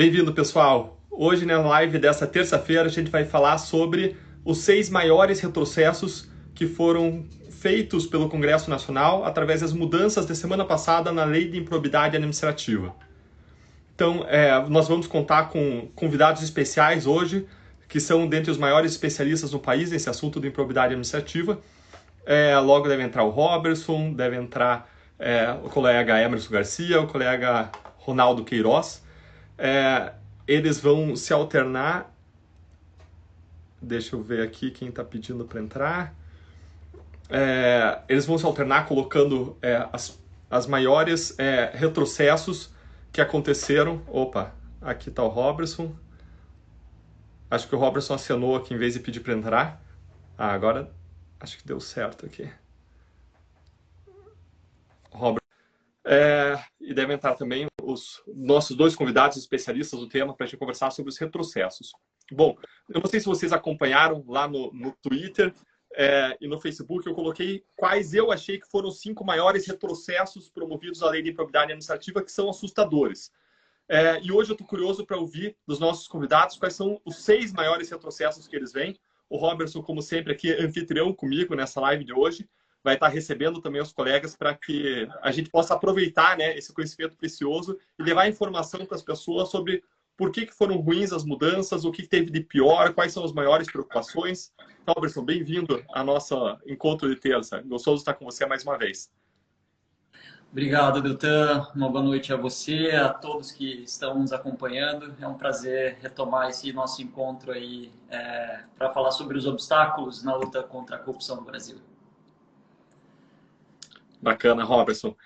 Bem-vindo, pessoal! Hoje, na live dessa terça-feira, a gente vai falar sobre os 6 maiores retrocessos que foram feitos pelo Congresso Nacional através das mudanças da semana passada na Lei de Improbidade Administrativa. Então, nós vamos contar com convidados especiais hoje, que são dentre os maiores especialistas no país nesse assunto de improbidade administrativa. Logo deve entrar o Robertson, deve entrar o colega Emerson Garcia, o colega Ronaldo Queiroz. Eles vão se alternar. Deixa eu ver aqui quem está pedindo para entrar. Eles vão se alternar colocando as maiores retrocessos que aconteceram. Opa, aqui está o Robertson. Acho que o Robertson acionou aqui em vez de pedir para entrar. Agora acho que deu certo aqui. Robertson. E devem entrar também os nossos 2 convidados especialistas do tema para a gente conversar sobre os retrocessos. Bom, eu não sei se vocês acompanharam lá no Twitter e no Facebook, eu coloquei quais eu achei que foram os 5 maiores retrocessos promovidos à Lei de Improbidade Administrativa, que são assustadores. E hoje eu estou curioso para ouvir dos nossos convidados quais são os 6 maiores retrocessos que eles veem. O Robertson, como sempre, aqui anfitrião comigo nessa live de hoje, vai estar recebendo também os colegas para que a gente possa aproveitar, né, esse conhecimento precioso e levar informação para as pessoas sobre por que foram ruins as mudanças, o que teve de pior, quais são as maiores preocupações. Robertson, bem-vindo ao nosso encontro de terça. Gostoso estar com você mais uma vez. Obrigado, Deltan. Uma boa noite a você, a todos que estão nos acompanhando. É um prazer retomar esse nosso encontro aí para falar sobre os obstáculos na luta contra a corrupção no Brasil. Bacana, Robertson.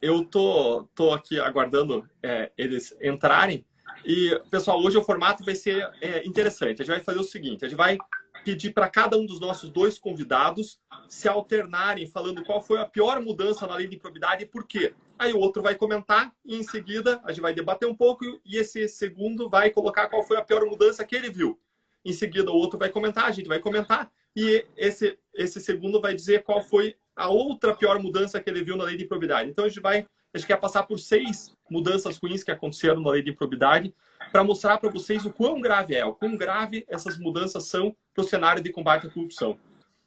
Eu tô aqui aguardando eles entrarem. E, pessoal, hoje o formato vai ser interessante. A gente vai fazer o seguinte, a gente vai pedir para cada um dos nossos 2 convidados se alternarem, falando qual foi a pior mudança na lei de improbidade e por quê. Aí o outro vai comentar e, em seguida, a gente vai debater um pouco e esse segundo vai colocar qual foi a pior mudança que ele viu. Em seguida, o outro vai comentar, a gente vai comentar e esse segundo vai dizer qual foi a outra pior mudança que ele viu na lei de improbidade. Então, a gente quer passar por 6 mudanças ruins que aconteceram na lei de improbidade para mostrar para vocês o quão grave o quão grave essas mudanças são para o cenário de combate à corrupção.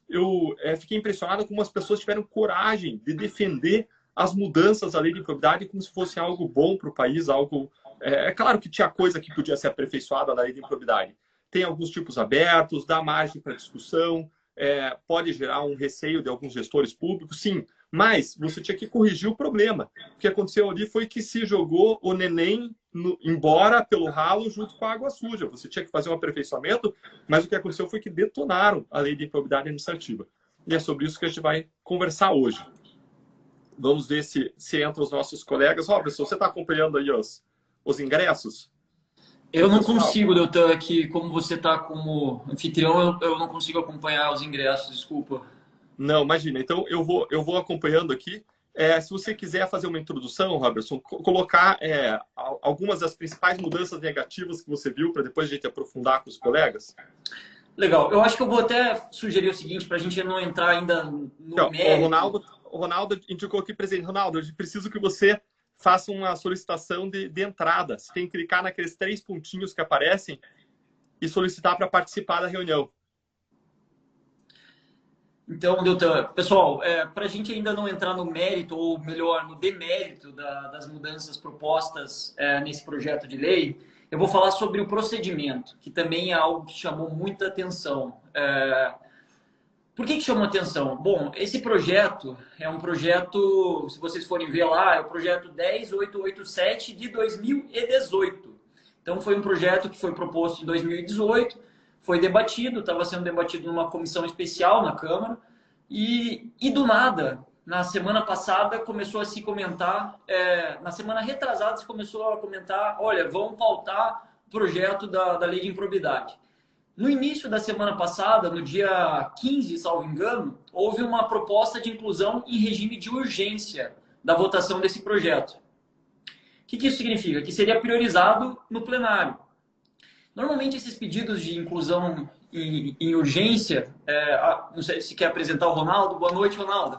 Eu fiquei impressionado como as pessoas tiveram coragem de defender as mudanças da lei de improbidade como se fosse algo bom para o país, algo... É claro que tinha coisa que podia ser aperfeiçoada na lei de improbidade. Tem alguns tipos abertos, dá margem para discussão, pode gerar um receio de alguns gestores públicos, sim, mas você tinha que corrigir o problema. O que aconteceu ali foi que se jogou o neném embora pelo ralo junto com a água suja. Você tinha que fazer um aperfeiçoamento, mas o que aconteceu foi que detonaram a lei de improbidade administrativa. E é sobre isso que a gente vai conversar hoje. Vamos ver se entram os nossos colegas. Robertson, você está acompanhando aí os ingressos? Eu não consigo, Deltan, aqui, como você está como anfitrião, eu não consigo acompanhar os ingressos, desculpa. Não, imagina. Então, eu vou acompanhando aqui. Se você quiser fazer uma introdução, Robertson, colocar algumas das principais mudanças negativas que você viu, para depois a gente aprofundar com os colegas. Legal. Eu acho que eu vou até sugerir o seguinte, para a gente não entrar ainda no mérito. O Ronaldo indicou aqui presente. Ronaldo, eu preciso que você faça uma solicitação de entrada. Você tem que clicar naqueles 3 pontinhos que aparecem e solicitar para participar da reunião. Então, Deltan, pessoal, para a gente ainda não entrar no mérito, ou melhor, no demérito das mudanças propostas nesse projeto de lei, eu vou falar sobre o procedimento, que também é algo que chamou muita atenção. Por que chamou atenção? Bom, esse projeto é um projeto, se vocês forem ver lá, é o projeto 10887 de 2018. Então, foi um projeto que foi proposto em 2018, foi debatido, estava sendo debatido numa comissão especial na Câmara, e do nada, na semana passada, começou a se comentar, na semana retrasada, se começou a comentar, olha, vamos pautar o projeto da Lei de Improbidade. No início da semana passada, no dia 15, salvo engano, houve uma proposta de inclusão em regime de urgência da votação desse projeto. O que isso significa? Que seria priorizado no plenário. Normalmente, esses pedidos de inclusão em urgência... não sei se quer apresentar o Ronaldo. Boa noite, Ronaldo.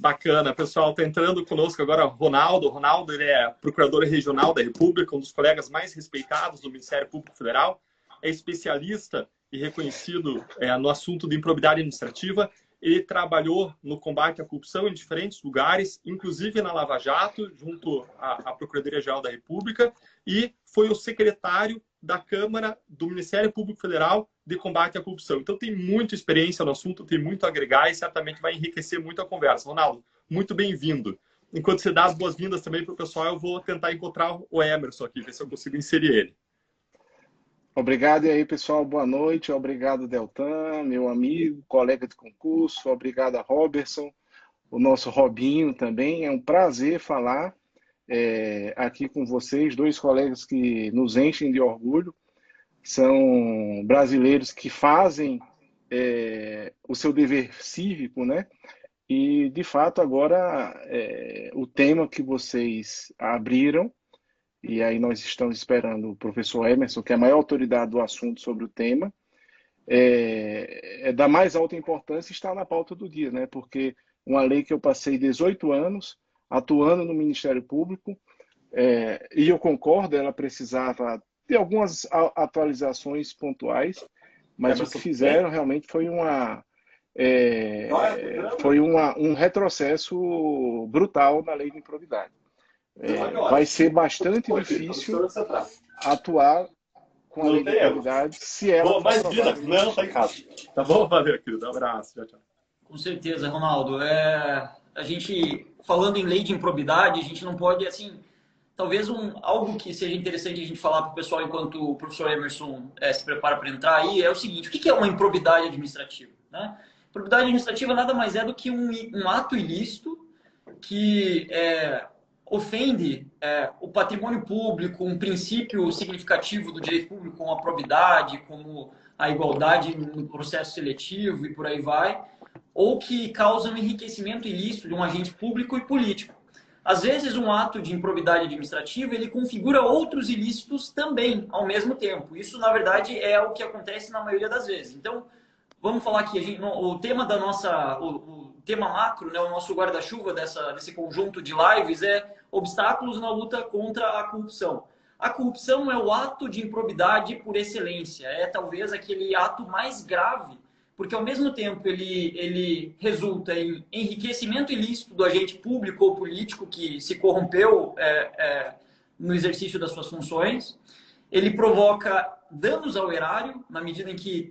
Bacana, pessoal. Está entrando conosco agora o Ronaldo. O Ronaldo, ele é procurador regional da República, um dos colegas mais respeitados do Ministério Público Federal. É especialista e reconhecido no assunto de improbidade administrativa. Ele trabalhou no combate à corrupção em diferentes lugares, inclusive na Lava Jato, junto à Procuradoria-Geral da República, e foi o secretário da Câmara do Ministério Público Federal de combate à corrupção. Então tem muita experiência no assunto, tem muito a agregar e certamente vai enriquecer muito a conversa. Ronaldo, muito bem-vindo. Enquanto você dá as boas-vindas também para o pessoal, eu vou tentar encontrar o Emerson aqui, ver se eu consigo inserir ele. Obrigado, e aí, pessoal, boa noite. Obrigado, Deltan, meu amigo, colega de concurso. Obrigado a Robertson, o nosso Robinho também. É um prazer falar aqui com vocês, dois colegas que nos enchem de orgulho. São brasileiros que fazem o seu dever cívico, né? E, de fato, agora o tema que vocês abriram, e aí nós estamos esperando o professor Emerson, que é a maior autoridade do assunto sobre o tema, é da mais alta importância e está na pauta do dia, né? Porque uma lei que eu passei 18 anos atuando no Ministério Público, e eu concordo, ela precisava ter algumas atualizações pontuais, mas o que fizeram realmente foi um retrocesso brutal na lei de improbidade. Vai ser bastante difícil atuar com a lei de improbidade se ela for aprovada. Não, tá em casa. Tá bom? Valeu, querido. Um abraço. Tchau, tchau. Com certeza, Ronaldo. A gente, falando em lei de improbidade, a gente não pode, assim, talvez algo que seja interessante a gente falar para o pessoal enquanto o professor Emerson se prepara para entrar aí, é o seguinte: o que é uma improbidade administrativa? Né? Improbidade administrativa nada mais é do que um ato ilícito que ofende o patrimônio público, um princípio significativo do direito público, como a probidade, como a igualdade no processo seletivo e por aí vai, ou que causa um enriquecimento ilícito de um agente público e político. Às vezes, um ato de improbidade administrativa, ele configura outros ilícitos também, ao mesmo tempo. Isso, na verdade, é o que acontece na maioria das vezes. Então, vamos falar aqui, o tema da nossa... O tema macro, né, o nosso guarda-chuva desse conjunto de lives é obstáculos na luta contra a corrupção. A corrupção é o ato de improbidade por excelência. É talvez aquele ato mais grave, porque ao mesmo tempo ele resulta em enriquecimento ilícito do agente público ou político que se corrompeu no exercício das suas funções. Ele provoca danos ao erário, na medida em que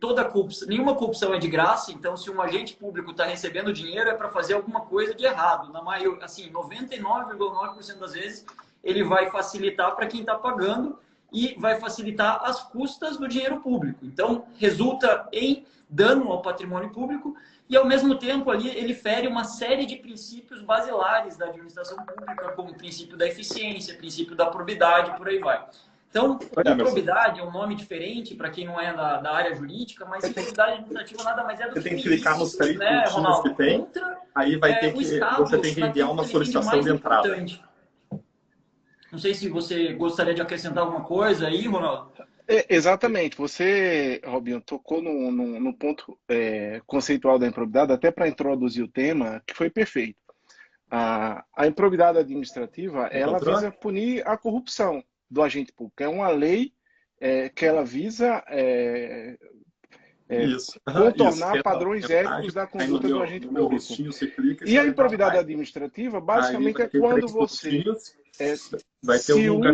nenhuma corrupção é de graça. Então, se um agente público está recebendo dinheiro, é para fazer alguma coisa de errado. Na maioria, assim, 99,9% das vezes, ele vai facilitar para quem está pagando e vai facilitar as custas do dinheiro público. Então, resulta em dano ao patrimônio público e, ao mesmo tempo, ali ele fere uma série de princípios basilares da administração pública, como o princípio da eficiência, princípio da probidade, por aí vai. Então, improbidade é um nome diferente para quem não é da área jurídica, mas improbidade administrativa nada mais é do que... Você tem que clicar nos 3 né, pontinhos que tem, aí vai ter você tem que enviar uma solicitação de entrada. Importante. Não sei se você gostaria de acrescentar alguma coisa aí, Ronaldo. Exatamente. Você, Robinho, tocou no ponto conceitual da improbidade, até para introduzir o tema, que foi perfeito. A improbidade administrativa, ela visa punir a corrupção do agente público. É uma lei que ela visa contornar padrões éticos da conduta do agente público. E a improbidade administrativa, basicamente, é quando você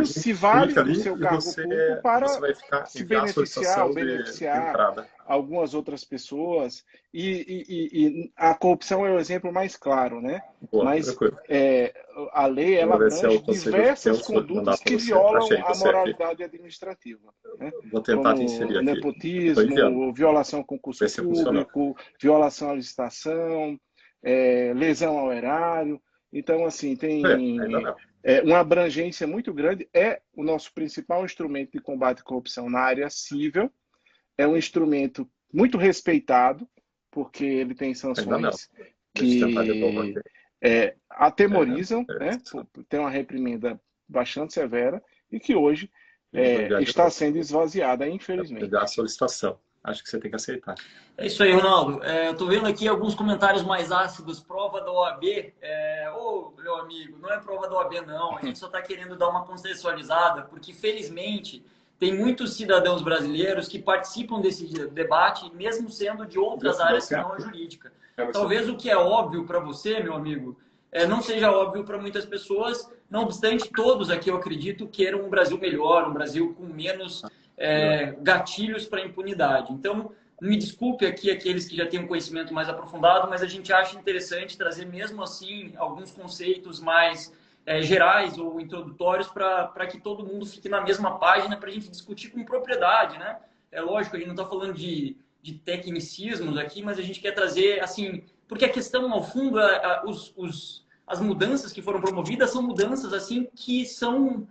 se vale do seu cargo público para se beneficiar ou beneficiar algumas outras pessoas. E a corrupção é o exemplo mais claro, né? Mas a lei, ela abrange diversas condutas que violam a moralidade administrativa. Né? Vou tentar inserir aqui. Nepotismo, violação ao concurso público, violação à licitação, lesão ao erário. Então, assim, tem uma abrangência muito grande. É o nosso principal instrumento de combate à corrupção na área civil. É um instrumento muito respeitado, porque ele tem sanções que atemorizam, né? Tem uma reprimenda bastante severa e que hoje está sendo esvaziada, infelizmente. A solicitação. acho que você tem que aceitar. É isso aí, Ronaldo. Eu estou vendo aqui alguns comentários mais ácidos, prova da OAB. Ô, meu amigo, não é prova da OAB, não. A gente só está querendo dar uma contextualizada, porque, felizmente, tem muitos cidadãos brasileiros que participam desse debate, mesmo sendo de outras áreas que não a jurídica. Talvez o que é óbvio para você, meu amigo, não seja óbvio para muitas pessoas. Não obstante, todos aqui, eu acredito, queiram um Brasil melhor, um Brasil com menos gatilhos para impunidade. Então, me desculpe aqui aqueles que já têm um conhecimento mais aprofundado, mas a gente acha interessante trazer mesmo assim alguns conceitos mais gerais ou introdutórios para que todo mundo fique na mesma página para a gente discutir com propriedade, né? É lógico, a gente não está falando de tecnicismos aqui, mas a gente quer trazer, assim, porque a questão, ao fundo, as mudanças que foram promovidas são mudanças assim que são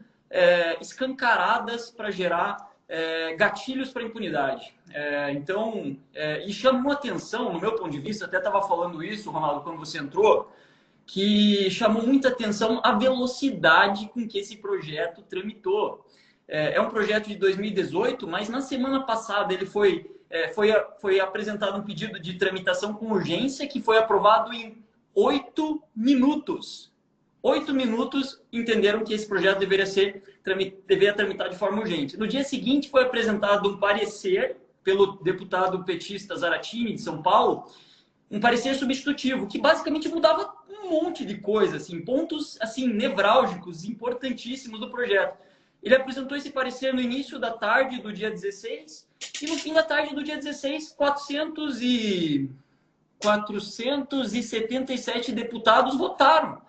escancaradas para gerar gatilhos para impunidade. Então, e chamou atenção, no meu ponto de vista, até estava falando isso, Ronaldo, quando você entrou, que chamou muita atenção a velocidade com que esse projeto tramitou. É um projeto de 2018, mas na semana passada ele foi apresentado um pedido de tramitação com urgência que foi aprovado em 8 minutos. 8 minutos entenderam que esse projeto deveria tramitar de forma urgente. No dia seguinte foi apresentado um parecer pelo deputado petista Zaratini, de São Paulo, um parecer substitutivo, que basicamente mudava um monte de coisa, assim, pontos assim, nevrálgicos, importantíssimos do projeto. Ele apresentou esse parecer no início da tarde do dia 16 e no fim da tarde do dia 16, 477 deputados votaram.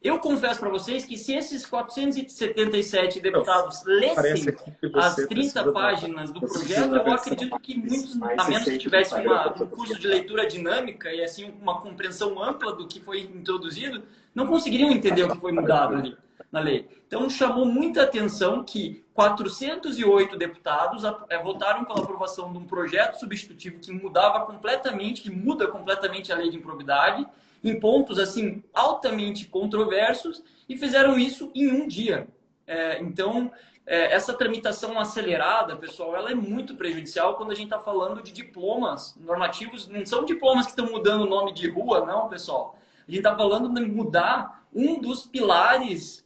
Eu confesso para vocês que se esses 477 deputados lessem as 30 páginas do projeto, eu acredito que muitos, a menos que tivessem um curso de leitura dinâmica e assim uma compreensão ampla do que foi introduzido, não conseguiriam entender o que foi mudado ali na lei. Então, chamou muita atenção que 408 deputados votaram pela aprovação de um projeto substitutivo que mudava completamente, que muda completamente a lei de improbidade, em pontos assim altamente controversos, e fizeram isso em um dia. Então, essa tramitação acelerada, pessoal, ela é muito prejudicial quando a gente está falando de diplomas normativos. Não são diplomas que estão mudando o nome de rua, não, pessoal. A gente está falando de mudar um dos pilares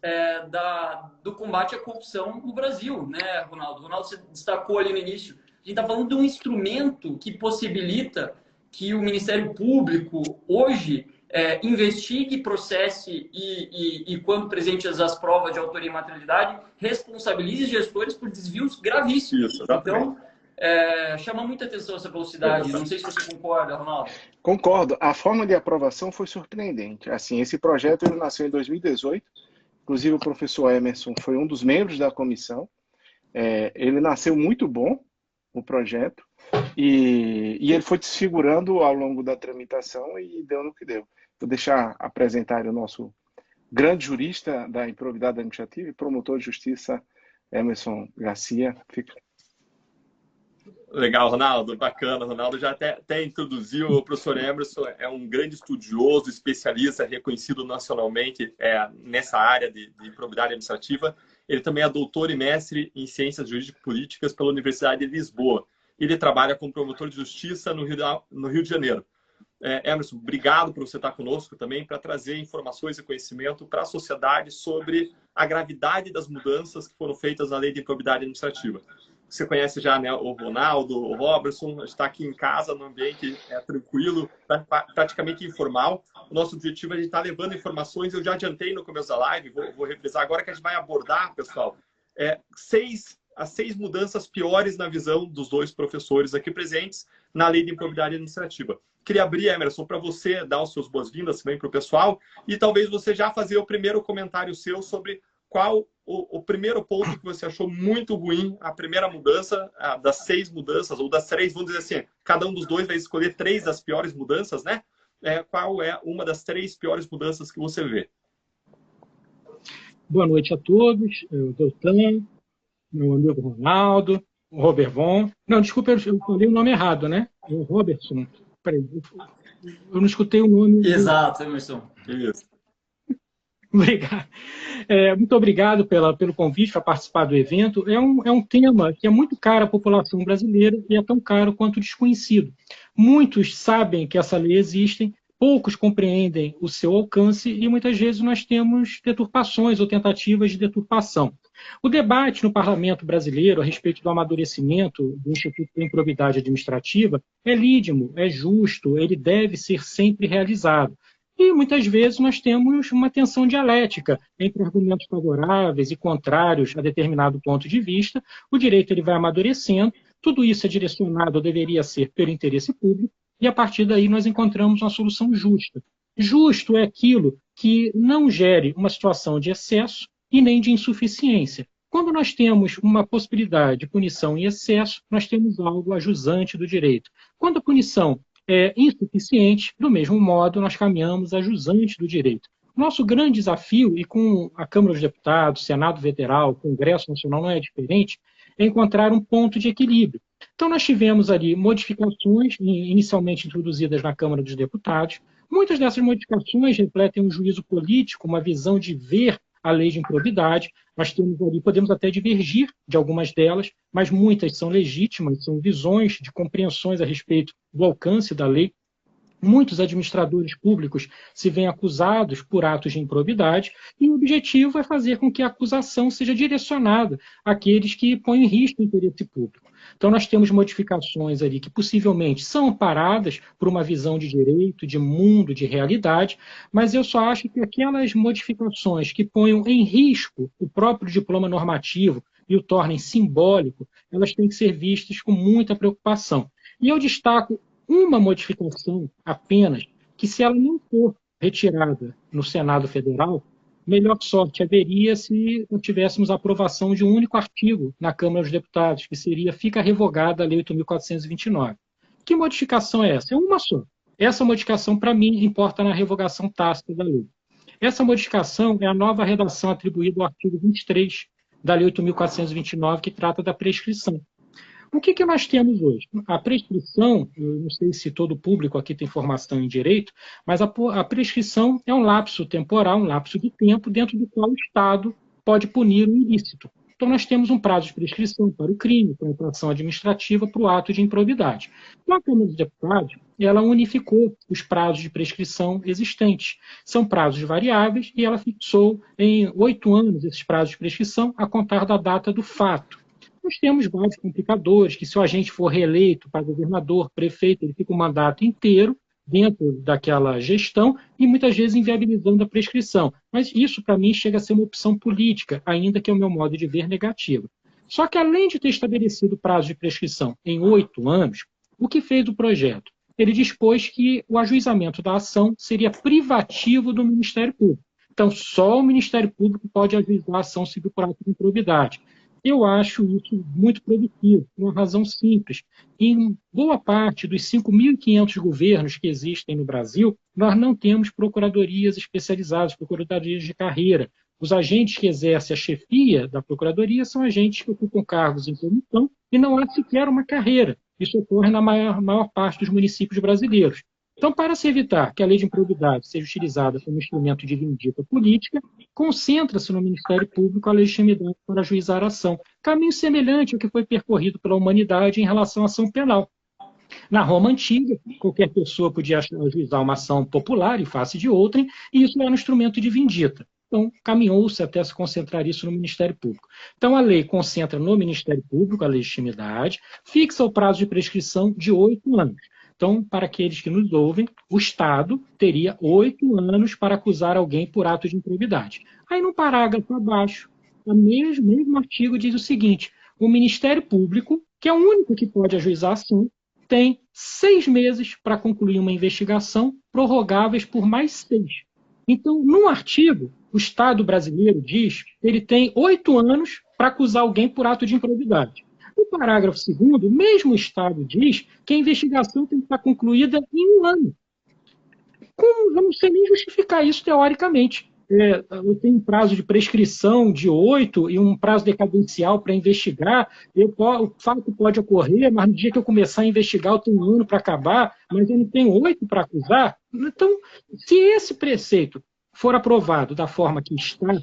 do combate à corrupção no Brasil, né, Ronaldo? Ronaldo, você destacou ali no início. A gente está falando de um instrumento que possibilita que o Ministério Público, hoje, investigue, processe e, quando presentes as provas de autoria e materialidade, responsabilize gestores por desvios gravíssimos. Isso, então, chama muita atenção essa velocidade. Não sei se você concorda, Ronaldo. Concordo. A forma de aprovação foi surpreendente. Assim, esse projeto ele nasceu em 2018. Inclusive, o professor Emerson foi um dos membros da comissão. Ele nasceu muito bom, o projeto, e ele foi desfigurando ao longo da tramitação e deu no que deu. Vou deixar apresentar o nosso grande jurista da improbidade administrativa e promotor de justiça, Emerson Garcia. Fica. Legal, Ronaldo, bacana. Ronaldo já até introduziu. O professor Emerson é um grande estudioso, especialista, reconhecido nacionalmente nessa área de improbidade administrativa. Ele também é doutor e mestre em Ciências Jurídico-Políticas pela Universidade de Lisboa. Ele trabalha como promotor de justiça no Rio de Janeiro. Emerson, obrigado por você estar conosco também para trazer informações e conhecimento para a sociedade sobre a gravidade das mudanças que foram feitas na Lei de Improbidade Administrativa. Você conhece já, né, o Ronaldo, o Robertson, a gente está aqui em casa, num ambiente tranquilo, praticamente informal. O nosso objetivo é a gente estar levando informações. Eu já adiantei no começo da live, vou reprisar agora, que a gente vai abordar, pessoal, as 6 mudanças piores na visão dos 2 professores aqui presentes na Lei de Improbidade Administrativa. Queria abrir, Emerson, para você dar os seus boas-vindas também para o pessoal e talvez você já fazer o primeiro comentário seu sobre qual o primeiro ponto que você achou muito ruim, a primeira mudança, das 6 mudanças, ou das 3, vamos dizer assim, cada um dos 2 vai escolher 3 das piores mudanças, né? Qual é uma das 3 piores mudanças que você vê? Boa noite a todos, o Deltan, meu amigo Ronaldo, o Robert Von. Não, desculpa, eu falei o nome errado, né? É o Robertson. Peraí, eu não escutei o nome. Exato, Emerson. Isso. Obrigado. Muito obrigado pelo convite para participar do evento. É um tema que é muito caro à população brasileira e é tão caro quanto desconhecido. Muitos sabem que essa lei existe, poucos compreendem o seu alcance e muitas vezes nós temos deturpações ou tentativas de deturpação. O debate no parlamento brasileiro a respeito do amadurecimento do Instituto de Improbidade Administrativa é lídimo, é justo, ele deve ser sempre realizado. E muitas vezes nós temos uma tensão dialética entre argumentos favoráveis e contrários a determinado ponto de vista. O direito ele vai amadurecendo, tudo isso é direcionado, ou deveria ser, pelo interesse público, e a partir daí nós encontramos uma solução justa. Justo é aquilo que não gere uma situação de excesso e nem de insuficiência. Quando nós temos uma possibilidade de punição em excesso, nós temos algo ajusante do direito. Quando a punição é insuficiente, do mesmo modo, nós caminhamos a jusante do direito. Nosso grande desafio, e com a Câmara dos Deputados, Senado Federal, o Congresso Nacional não é diferente, é encontrar um ponto de equilíbrio. Então, nós tivemos ali modificações inicialmente introduzidas na Câmara dos Deputados. Muitas dessas modificações refletem um juízo político, uma visão de ver a lei de improbidade. Nós temos ali, podemos até divergir de algumas delas, mas muitas são legítimas, são visões de compreensões a respeito do alcance da lei. Muitos administradores públicos se veem acusados por atos de improbidade e o objetivo é fazer com que a acusação seja direcionada àqueles que põem em risco o interesse público. Então, nós temos modificações ali que possivelmente são amparadas por uma visão de direito, de mundo, de realidade, mas eu só acho que aquelas modificações que ponham em risco o próprio diploma normativo e o tornem simbólico, elas têm que ser vistas com muita preocupação. E eu destaco uma modificação apenas, que se ela não for retirada no Senado Federal, melhor sorte haveria se não tivéssemos a aprovação de um único artigo na Câmara dos Deputados, que seria, fica revogada a Lei 8.429. Que modificação é essa? É uma só. Essa modificação, para mim, importa na revogação tácita da lei. Essa modificação é a nova redação atribuída ao artigo 23 da Lei 8.429, que trata da prescrição. O que nós temos hoje? A prescrição, eu não sei se todo o público aqui tem formação em direito, mas a prescrição é um lapso temporal, um lapso de tempo dentro do qual o Estado pode punir o ilícito. Então, nós temos um prazo de prescrição para o crime, para a infração administrativa, para o ato de improbidade. A Câmara dos Deputados, ela unificou os prazos de prescrição existentes. São prazos variáveis e ela fixou em 8 anos esses prazos de prescrição a contar da data do fato. Nós temos vários complicadores, que se o agente for reeleito para governador, prefeito, ele fica o mandato inteiro dentro daquela gestão e muitas vezes inviabilizando a prescrição. Mas isso, para mim, chega a ser uma opção política, ainda que é o meu modo de ver negativo. Só que, além de ter estabelecido o prazo de prescrição em 8 anos, o que fez o projeto? Ele dispôs que o ajuizamento da ação seria privativo do Ministério Público. Então, só o Ministério Público pode ajuizar a ação civil por ato de improbidade. Eu acho isso muito produtivo, por uma razão simples. Em boa parte dos 5.500 governos que existem no Brasil, nós não temos procuradorias especializadas, procuradorias de carreira. Os agentes que exercem a chefia da procuradoria são agentes que ocupam cargos em comissão e não há sequer uma carreira. Isso ocorre na maior parte dos municípios brasileiros. Então, para se evitar que a lei de improbidade seja utilizada como instrumento de vindita política, concentra-se no Ministério Público a legitimidade para ajuizar a ação. Caminho semelhante ao que foi percorrido pela humanidade em relação à ação penal. Na Roma Antiga, qualquer pessoa podia ajuizar uma ação popular em face de outrem, e isso era um instrumento de vindita. Então, caminhou-se até se concentrar isso no Ministério Público. Então, a lei concentra no Ministério Público a legitimidade, fixa o prazo de prescrição de 8 anos. Então, para aqueles que nos ouvem, o Estado teria 8 anos para acusar alguém por ato de improbidade. Aí, no parágrafo abaixo, o mesmo artigo diz o seguinte: o Ministério Público, que é o único que pode ajuizar a ação, tem 6 meses para concluir uma investigação, prorrogáveis por mais 6. Então, num artigo, o Estado brasileiro diz que ele tem 8 anos para acusar alguém por ato de improbidade. No parágrafo 2º, o mesmo Estado diz que a investigação tem que estar concluída em 1 ano. Eu não sei nem justificar isso teoricamente. Eu tenho um prazo de prescrição de 8 e um prazo decadencial para investigar. O fato pode ocorrer, mas no dia que eu começar a investigar, eu tenho 1 ano para acabar, mas eu não tenho 8 para acusar. Então, se esse preceito for aprovado da forma que está,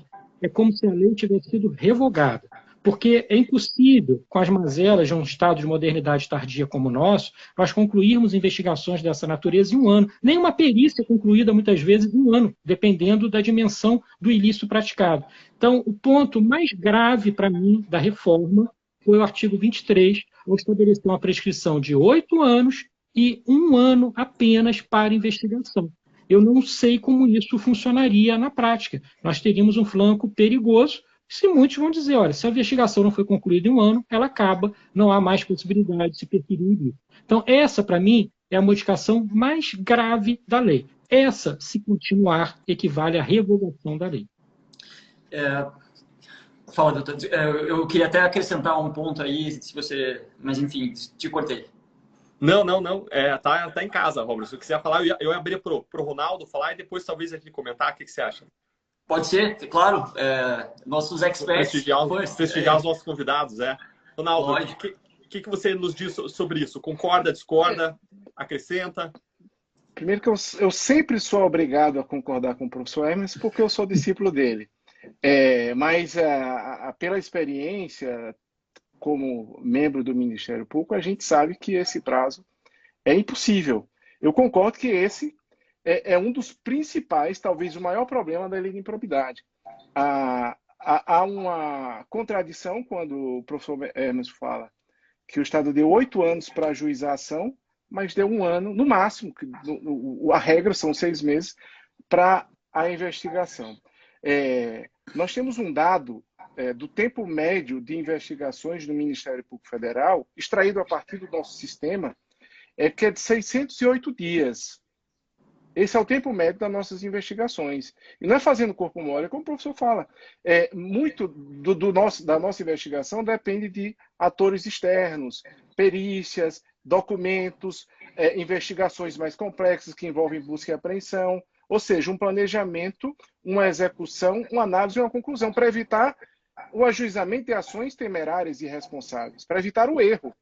é como se a lei tivesse sido revogada. Porque é impossível, com as mazelas de um estado de modernidade tardia como o nosso, nós concluirmos investigações dessa natureza em um ano. Nem uma perícia é concluída, muitas vezes, em um ano, dependendo da dimensão do ilícito praticado. Então, o ponto mais grave para mim da reforma foi o artigo 23, ao estabelecer uma prescrição de 8 anos e 1 ano apenas para investigação. Eu não sei como isso funcionaria na prática. Nós teríamos um flanco perigoso, se muitos vão dizer, olha, se a investigação não foi concluída em um ano, ela acaba, não há mais possibilidade de se perquirir. Então, essa, para mim, é a modificação mais grave da lei. Essa, se continuar, equivale à revogação da lei. Fala, doutor. Eu queria até acrescentar um ponto aí, se você... Mas, enfim, te cortei. Não. Tá em casa, Robert. Se você quiser falar, eu ia abrir pro Ronaldo falar e depois talvez aqui comentar. O que você acha? Pode ser, claro. Nossos experts. Prestigiar os nossos convidados, Ronaldo, o que você nos diz sobre isso? Concorda, discorda, acrescenta? Primeiro que eu sempre sou obrigado a concordar com o professor Hermes, porque eu sou discípulo dele. Mas pela experiência, como membro do Ministério Público, a gente sabe que esse prazo é impossível. Eu concordo que esse é um dos principais, talvez o maior problema da lei de improbidade. Há uma contradição quando o professor Hermes fala que o Estado deu 8 anos para ajuizar a ação, mas deu 1 ano, no máximo, a regra são 6 meses, para a investigação. Nós temos um dado do tempo médio de investigações do Ministério Público Federal, extraído a partir do nosso sistema, que é de 608 dias. Esse é o tempo médio das nossas investigações. E não é fazendo corpo mole, como o professor fala. Muito da nossa investigação depende de atores externos, perícias, documentos, investigações mais complexas que envolvem busca e apreensão, ou seja, um planejamento, uma execução, uma análise e uma conclusão, para evitar o ajuizamento de ações temerárias e irresponsáveis, para evitar o erro.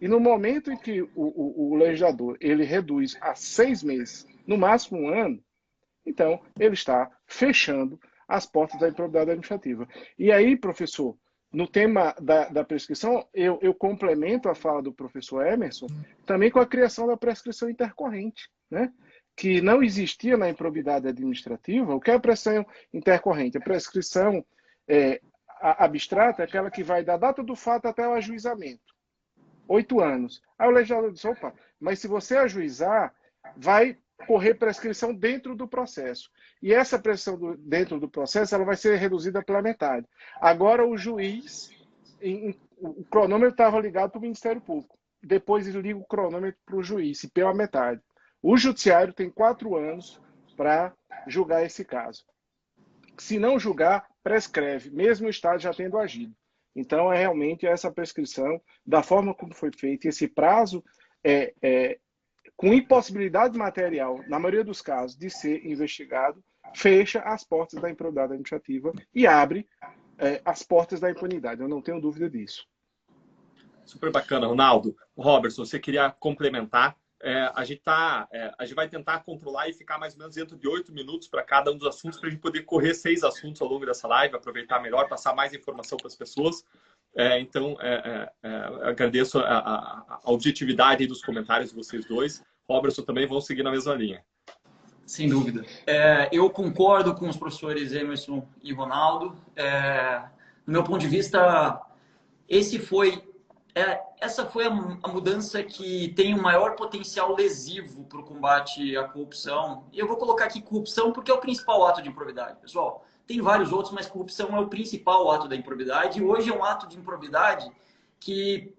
E no momento em que o legislador ele reduz a 6 meses, no máximo 1 ano, então ele está fechando as portas da improbidade administrativa. E aí, professor, no tema da prescrição, eu complemento a fala do professor Emerson também com a criação da prescrição intercorrente, né? Que não existia na improbidade administrativa. O que é a prescrição intercorrente? A prescrição abstrata é aquela que vai da data do fato até o ajuizamento. 8 anos. Aí o legislador disse, opa, mas se você ajuizar, vai correr prescrição dentro do processo. E essa prescrição dentro do processo ela vai ser reduzida pela metade. Agora o juiz, o cronômetro estava ligado para o Ministério Público. Depois ele liga o cronômetro para o juiz, e pela metade. O judiciário tem 4 anos para julgar esse caso. Se não julgar, prescreve, mesmo o Estado já tendo agido. Então, é realmente essa prescrição, da forma como foi feito, esse prazo com impossibilidade material, na maioria dos casos, de ser investigado, fecha as portas da improbidade administrativa e abre as portas da impunidade. Eu não tenho dúvida disso. Super bacana, Ronaldo. Robertson, você queria complementar? A gente vai tentar controlar e ficar mais ou menos dentro de 8 minutos para cada um dos assuntos, para a gente poder correr 6 assuntos ao longo dessa live, aproveitar melhor, passar mais informação para as pessoas. Então, agradeço a objetividade dos comentários de vocês dois. Robertson também vão seguir na mesma linha. Sem dúvida. Eu concordo com os professores Emerson e Ronaldo. Do meu ponto de vista, essa foi a mudança que tem o maior potencial lesivo para o combate à corrupção. E eu vou colocar aqui corrupção porque é o principal ato de improbidade. Pessoal, tem vários outros, mas corrupção é o principal ato da improbidade. E hoje é um ato de improbidade que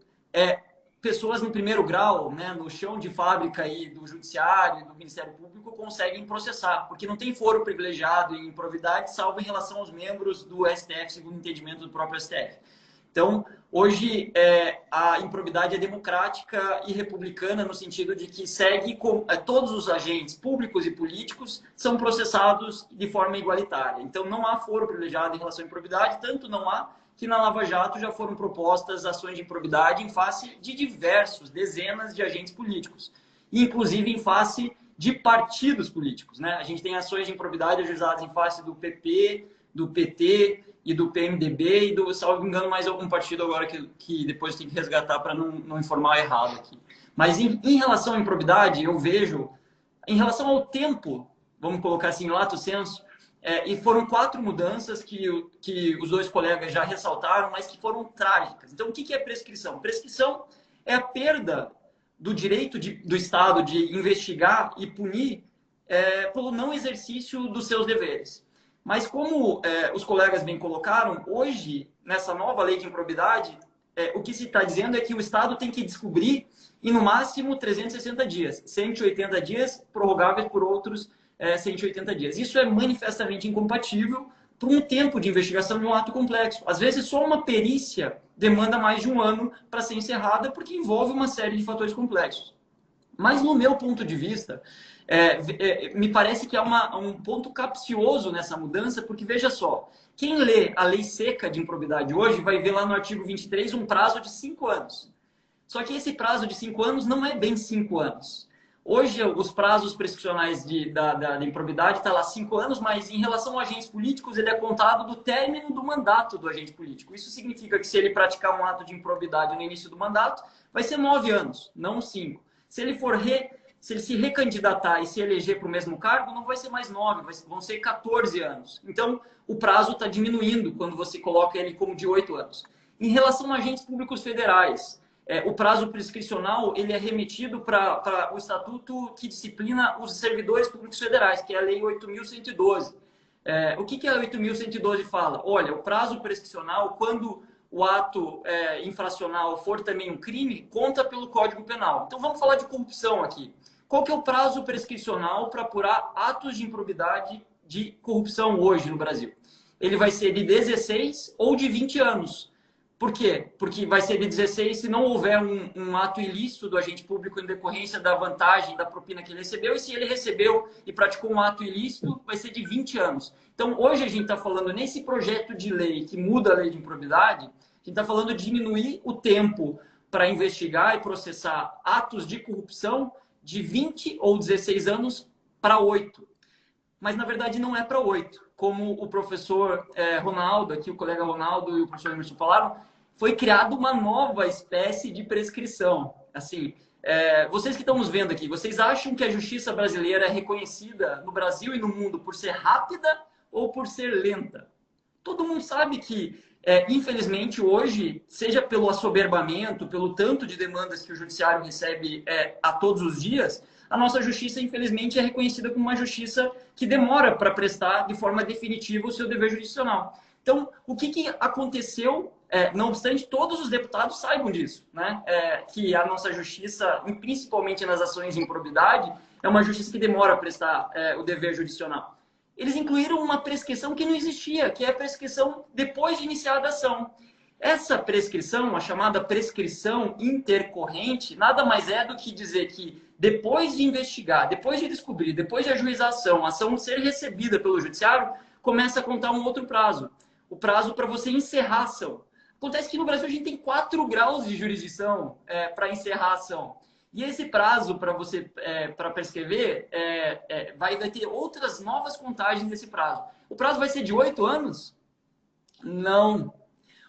pessoas no primeiro grau, né, no chão de fábrica aí do Judiciário e do Ministério Público conseguem processar, porque não tem foro privilegiado em improbidade, salvo em relação aos membros do STF, segundo o entendimento do próprio STF. Então, hoje, a improbidade é democrática e republicana no sentido de que segue todos os agentes públicos e políticos são processados de forma igualitária. Então, não há foro privilegiado em relação à improbidade, tanto não há que na Lava Jato já foram propostas ações de improbidade em face de dezenas de agentes políticos, inclusive em face de partidos políticos, né? A gente tem ações de improbidade ajuizadas em face do PP, do PT e do PMDB e do, salvo engano, mais algum partido agora que depois tem que resgatar para não informar errado aqui. Mas em relação à improbidade, eu vejo, em relação ao tempo, vamos colocar assim, lato sensu, e foram 4 mudanças que os 2 colegas já ressaltaram, mas que foram trágicas. Então, o que é prescrição? Prescrição é a perda do direito do Estado de investigar e punir pelo não exercício dos seus deveres. Mas como os colegas bem colocaram, hoje, nessa nova lei de improbidade, o que se está dizendo é que o Estado tem que descobrir em, no máximo, 360 dias. 180 dias prorrogáveis por outros 180 dias. Isso é manifestamente incompatível para um tempo de investigação de um ato complexo. Às vezes, só uma perícia demanda mais de 1 ano para ser encerrada, porque envolve uma série de fatores complexos. Mas, no meu ponto de vista, me parece que há um ponto capcioso nessa mudança, porque, veja só, quem lê a lei seca de improbidade hoje vai ver lá no artigo 23 um prazo de 5 anos. Só que esse prazo de 5 anos não é bem 5 anos. Hoje, os prazos prescricionais da improbidade está lá 5 anos, mas em relação a agentes políticos, ele é contado do término do mandato do agente político. Isso significa que se ele praticar um ato de improbidade no início do mandato, vai ser 9 anos, não 5. Se ele se recandidatar e se eleger para o mesmo cargo, não vai ser mais 9, vão ser 14 anos. Então, o prazo está diminuindo quando você coloca ele como de 8 anos. Em relação a agentes públicos federais, o prazo prescricional ele é remetido para o estatuto que disciplina os servidores públicos federais, que é a Lei 8.112. O que a 8.112 fala? Olha, o prazo prescricional, quando o ato infracional for também um crime, conta pelo Código Penal. Então, vamos falar de corrupção aqui. Qual que é o prazo prescricional para apurar atos de improbidade de corrupção hoje no Brasil? Ele vai ser de 16 ou de 20 anos. Por quê? Porque vai ser de 16 se não houver um ato ilícito do agente público em decorrência da vantagem da propina que ele recebeu, e se ele recebeu e praticou um ato ilícito, vai ser de 20 anos. Então, hoje a gente está falando, nesse projeto de lei que muda a lei de improbidade, a gente está falando de diminuir o tempo para investigar e processar atos de corrupção de 20 ou 16 anos para 8. Mas, na verdade, não é para 8. Como o professor Ronaldo, aqui o colega Ronaldo e o professor Emerson falaram, foi criada uma nova espécie de prescrição. Assim, vocês que estão nos vendo aqui, vocês acham que a justiça brasileira é reconhecida no Brasil e no mundo por ser rápida ou por ser lenta? Todo mundo sabe que, infelizmente, hoje, seja pelo assoberbamento, pelo tanto de demandas que o judiciário recebe a todos os dias, a nossa justiça, infelizmente, é reconhecida como uma justiça que demora para prestar de forma definitiva o seu dever jurisdicional. Então, o que aconteceu, não obstante todos os deputados saibam disso, né? Que a nossa justiça, principalmente nas ações de improbidade, é uma justiça que demora a prestar o dever jurisdicional. Eles incluíram uma prescrição que não existia, que é a prescrição depois de iniciada a ação. Essa prescrição, a chamada prescrição intercorrente, nada mais é do que dizer que depois de investigar, depois de descobrir, depois de ajuizar a ação ser recebida pelo judiciário, começa a contar um outro prazo. O prazo para você encerrar a ação. Acontece que no Brasil a gente tem 4 graus de jurisdição para encerrar a ação. E esse prazo para você para prescrever vai ter outras novas contagens desse prazo. O prazo vai ser de 8 anos? Não.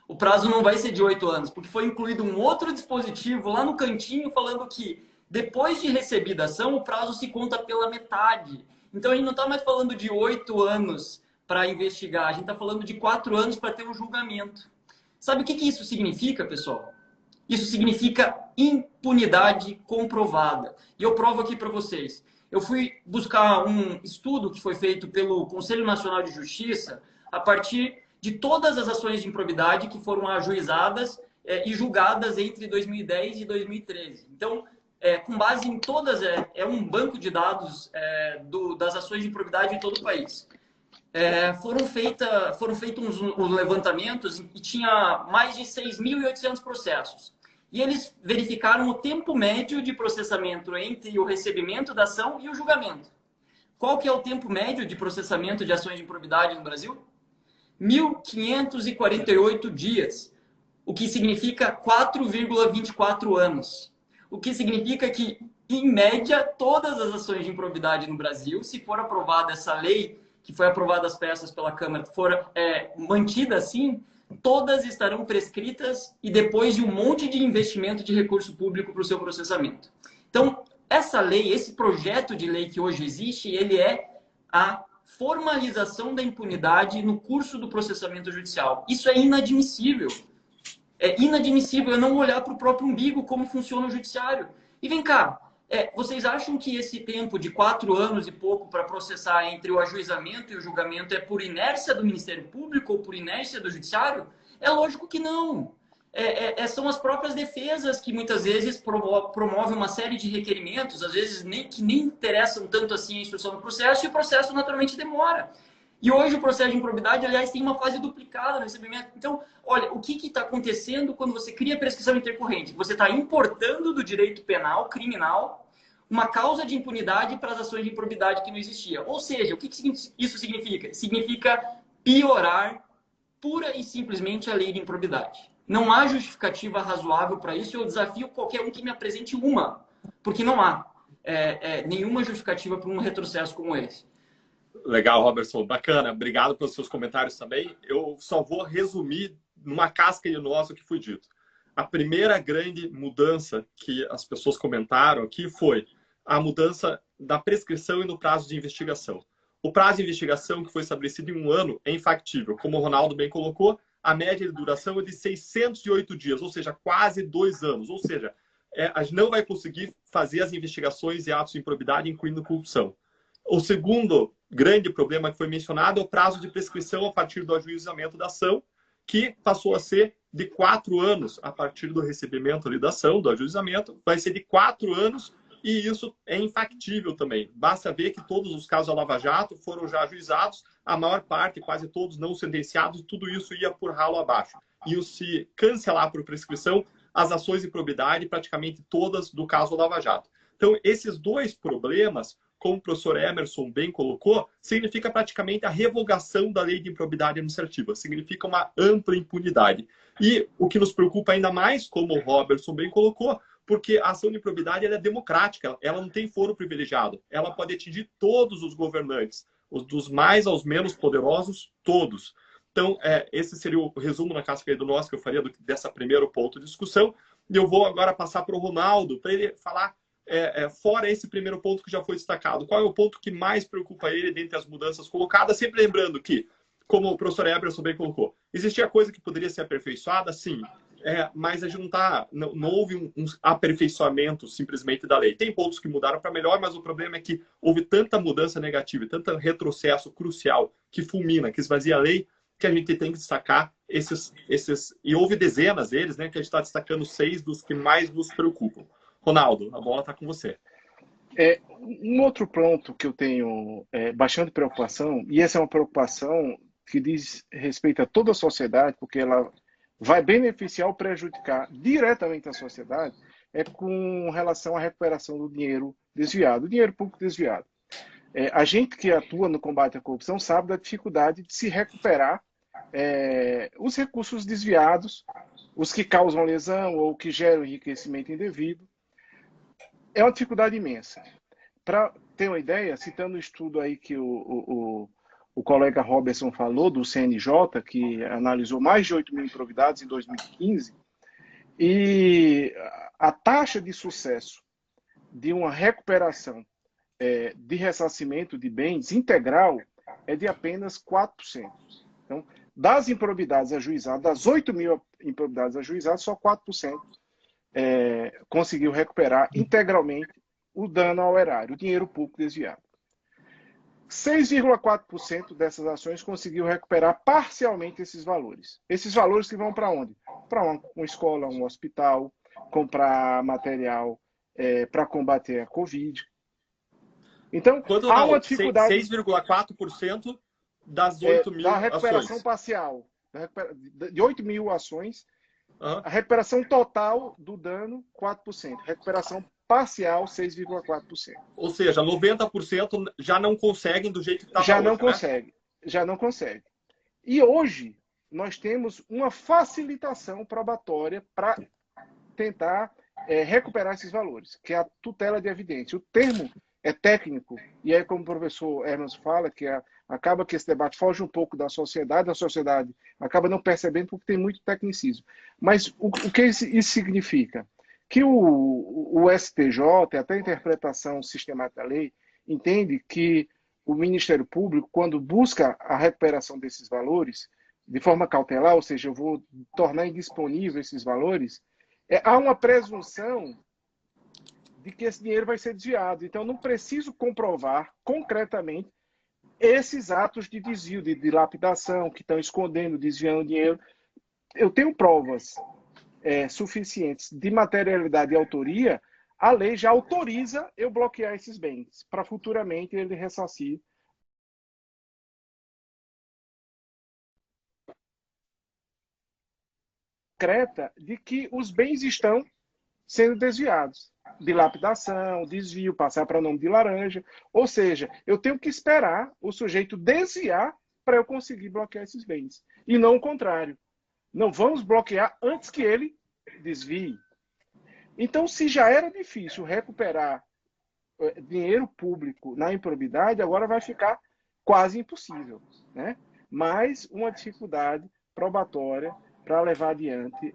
O prazo não vai ser de 8 anos, porque foi incluído um outro dispositivo lá no cantinho falando que depois de recebida a ação, o prazo se conta pela metade. Então, a gente não está mais falando de 8 anos para investigar, a gente está falando de 4 anos para ter um julgamento. Sabe o que isso significa, pessoal? Isso significa impunidade comprovada. E eu provo aqui para vocês. Eu fui buscar um estudo que foi feito pelo Conselho Nacional de Justiça a partir de todas as ações de improbidade que foram ajuizadas e julgadas entre 2010 e 2013. Então, com base em todas, um banco de dados das ações de improbidade em todo o país. Foram feitos uns levantamentos e tinha mais de 6.800 processos. E eles verificaram o tempo médio de processamento entre o recebimento da ação e o julgamento. Qual que é o tempo médio de processamento de ações de improbidade no Brasil? 1.548 dias, o que significa 4,24 anos. O que significa que em média, todas as ações de improbidade no Brasil, se for aprovada essa lei, que foi aprovada as peças pela Câmara, for mantida assim, todas estarão prescritas e depois de um monte de investimento de recurso público para o seu processamento. Então, essa lei, esse projeto de lei que hoje existe, ele é a formalização da impunidade no curso do processamento judicial. Isso é inadmissível. É inadmissível eu não olhar para o próprio umbigo como funciona o judiciário. E vem cá, vocês acham que esse tempo de 4 anos e pouco para processar entre o ajuizamento e o julgamento é por inércia do Ministério Público ou por inércia do Judiciário? É lógico que não. São as próprias defesas que muitas vezes promovem uma série de requerimentos, às vezes que nem interessam tanto assim a instrução do processo, e o processo naturalmente demora. E hoje o processo de improbidade, aliás, tem uma fase duplicada no recebimento. Então, olha, o que está acontecendo quando você cria prescrição intercorrente? Você está importando do direito penal, criminal, uma causa de impunidade para as ações de improbidade que não existia. Ou seja, o que isso significa? Significa piorar pura e simplesmente a lei de improbidade. Não há justificativa razoável para isso. Eu desafio qualquer um que me apresente uma, porque não há nenhuma justificativa para um retrocesso como esse. Legal, Robertson. Bacana. Obrigado pelos seus comentários também. Eu só vou resumir numa casca de nós o que foi dito. A primeira grande mudança que as pessoas comentaram aqui foi a mudança da prescrição e no prazo de investigação. O prazo de investigação que foi estabelecido em 1 ano é infactível. Como o Ronaldo bem colocou, a média de duração é de 608 dias, ou seja, quase 2 anos. Ou seja, a gente não vai conseguir fazer as investigações e atos de improbidade, incluindo corrupção. O segundo grande problema que foi mencionado é o prazo de prescrição a partir do ajuizamento da ação, que passou a ser de 4 anos a partir do recebimento ali da ação, do ajuizamento, vai ser de 4 anos, e isso é infactível também. Basta ver que todos os casos da Lava Jato foram já ajuizados, a maior parte, quase todos não sentenciados, tudo isso ia por ralo abaixo. E se cancelar por prescrição, as ações de improbidade, praticamente todas do caso Lava Jato. Então, esses dois problemas, como o professor Emerson bem colocou, significa praticamente a revogação da lei de improbidade administrativa, significa uma ampla impunidade. E o que nos preocupa ainda mais, como o Robertson bem colocou, porque a ação de improbidade ela é democrática, ela não tem foro privilegiado, ela pode atingir todos os governantes, dos mais aos menos poderosos, todos. Então, esse seria o resumo na casca do nós que eu faria dessa primeiro ponto de discussão. E eu vou agora passar para o Ronaldo, para ele falar, fora esse primeiro ponto que já foi destacado, qual é o ponto que mais preocupa ele dentre as mudanças colocadas, sempre lembrando que, como o professor Eberson bem colocou, existia coisa que poderia ser aperfeiçoada, sim, mas a gente não houve um aperfeiçoamento simplesmente da lei. Tem pontos que mudaram para melhor, mas o problema é que houve tanta mudança negativa, tanto retrocesso crucial que fulmina, que esvazia a lei, que a gente tem que destacar esses e houve dezenas deles, né, que a gente está destacando 6 dos que mais nos preocupam. Ronaldo, a bola está com você. Um outro ponto que eu tenho bastante preocupação, e essa é uma preocupação que diz respeito a toda a sociedade, porque ela vai beneficiar ou prejudicar diretamente a sociedade, é com relação à recuperação do dinheiro desviado, o dinheiro público desviado. A gente que atua no combate à corrupção sabe da dificuldade de se recuperar os recursos desviados, os que causam lesão ou que geram enriquecimento indevido. É uma dificuldade imensa. Para ter uma ideia, citando o estudo aí que o colega Robertson falou, do CNJ, que analisou mais de 8 mil improbidades em 2015, e a taxa de sucesso de uma recuperação de ressarcimento de bens integral é de apenas 4%. Então, das improbidades ajuizadas, das 8 mil improbidades ajuizadas, só 4% conseguiu recuperar integralmente o dano ao erário, o dinheiro público desviado. 6,4% dessas ações conseguiu recuperar parcialmente esses valores. Esses valores que vão para onde? Para uma escola, um hospital, comprar material para combater a Covid. Então, há uma dificuldade... 6,4% das 8 mil da recuperação ações. Parcial. De 8 mil ações, a recuperação total do dano, 4%. Recuperação parcial, 6,4%. Ou seja, 90% já não conseguem do jeito que está Já não hoje, consegue. Né? Já não consegue. E hoje, nós temos uma facilitação probatória para tentar recuperar esses valores, que é a tutela de evidência. O termo é técnico, e aí, como o professor Hermes fala, que acaba que esse debate foge um pouco da sociedade, a sociedade acaba não percebendo porque tem muito tecnicismo. Mas o que isso significa? Que o STJ, até a interpretação sistemática da lei, entende que o Ministério Público, quando busca a recuperação desses valores, de forma cautelar, ou seja, eu vou tornar indisponível esses valores, há uma presunção de que esse dinheiro vai ser desviado. Então, eu não preciso comprovar concretamente esses atos de desvio, de dilapidação, que estão escondendo, desviando dinheiro. Eu tenho provas suficientes de materialidade e autoria, a lei já autoriza eu bloquear esses bens, para futuramente ele ressarcir. Concreta de que os bens estão sendo desviados. Dilapidação, desvio, passar para nome de laranja. Ou seja, eu tenho que esperar o sujeito desviar para eu conseguir bloquear esses bens. E não o contrário. Não vamos bloquear antes que ele desvie. Então, se já era difícil recuperar dinheiro público na improbidade, agora vai ficar quase impossível, né? Mais uma dificuldade probatória para levar adiante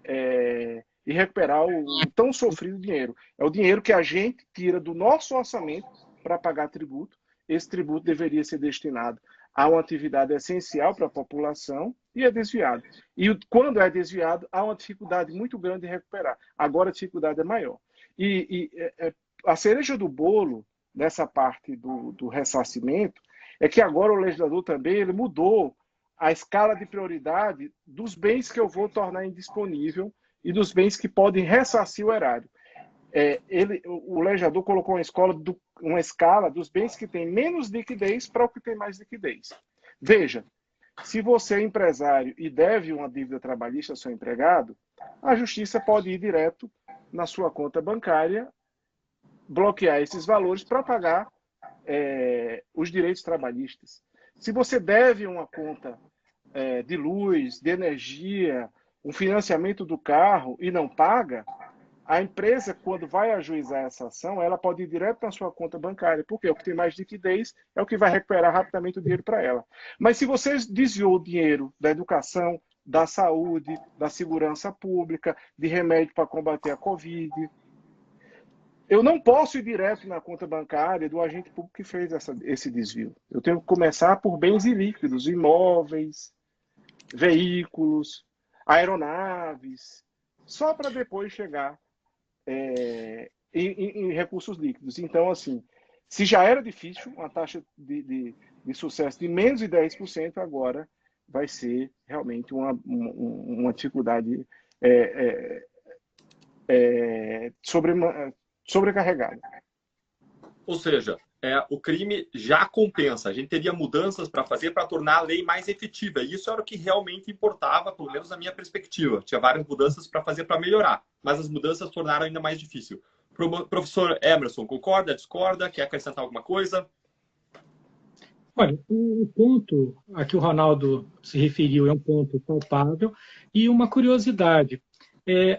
e recuperar o tão sofrido dinheiro. É o dinheiro que a gente tira do nosso orçamento para pagar tributo. Esse tributo deveria ser destinado a uma atividade essencial para a população e é desviado. E quando é desviado, há uma dificuldade muito grande de recuperar. Agora a dificuldade é maior. A cereja do bolo, nessa parte do ressarcimento, é que agora o legislador também ele mudou a escala de prioridade dos bens que eu vou tornar indisponível e dos bens que podem ressarcir o erário. O legislador colocou uma escala dos bens que têm menos liquidez para o que tem mais liquidez. Veja, se você é empresário e deve uma dívida trabalhista ao seu empregado, a justiça pode ir direto na sua conta bancária, bloquear esses valores para pagar os direitos trabalhistas. Se você deve uma conta de luz, de energia, um financiamento do carro e não paga, a empresa, quando vai ajuizar essa ação, ela pode ir direto na sua conta bancária, porque o que tem mais liquidez é o que vai recuperar rapidamente o dinheiro para ela. Mas se você desviou o dinheiro da educação, da saúde, da segurança pública, de remédio para combater a Covid, eu não posso ir direto na conta bancária do agente público que fez esse desvio. Eu tenho que começar por bens ilíquidos, imóveis, veículos, aeronaves, só para depois chegar em recursos líquidos. Então, assim, se já era difícil, uma taxa de sucesso de menos de 10%, agora vai ser realmente uma dificuldade sobrecarregada. Ou seja, o crime já compensa. A gente teria mudanças para fazer para tornar a lei mais efetiva. E isso era o que realmente importava, pelo menos na minha perspectiva. Tinha várias mudanças para fazer para melhorar, mas as mudanças tornaram ainda mais difícil. Professor Emerson, concorda, discorda? Quer acrescentar alguma coisa? Olha, o ponto a que o Ronaldo se referiu é um ponto palpável e uma curiosidade.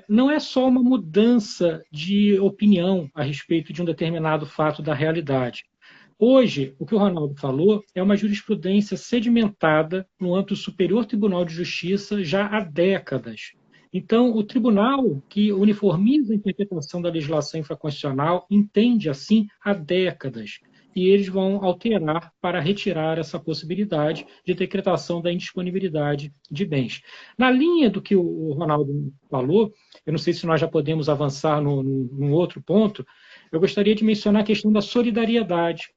Não é só uma mudança de opinião a respeito de um determinado fato da realidade. Hoje, o que o Ronaldo falou é uma jurisprudência sedimentada no âmbito do Superior Tribunal de Justiça já há décadas. Então, o tribunal que uniformiza a interpretação da legislação infraconstitucional entende assim há décadas. E eles vão alterar para retirar essa possibilidade de decretação da indisponibilidade de bens. Na linha do que o Ronaldo falou, eu não sei se nós já podemos avançar num outro ponto, eu gostaria de mencionar a questão da solidariedade.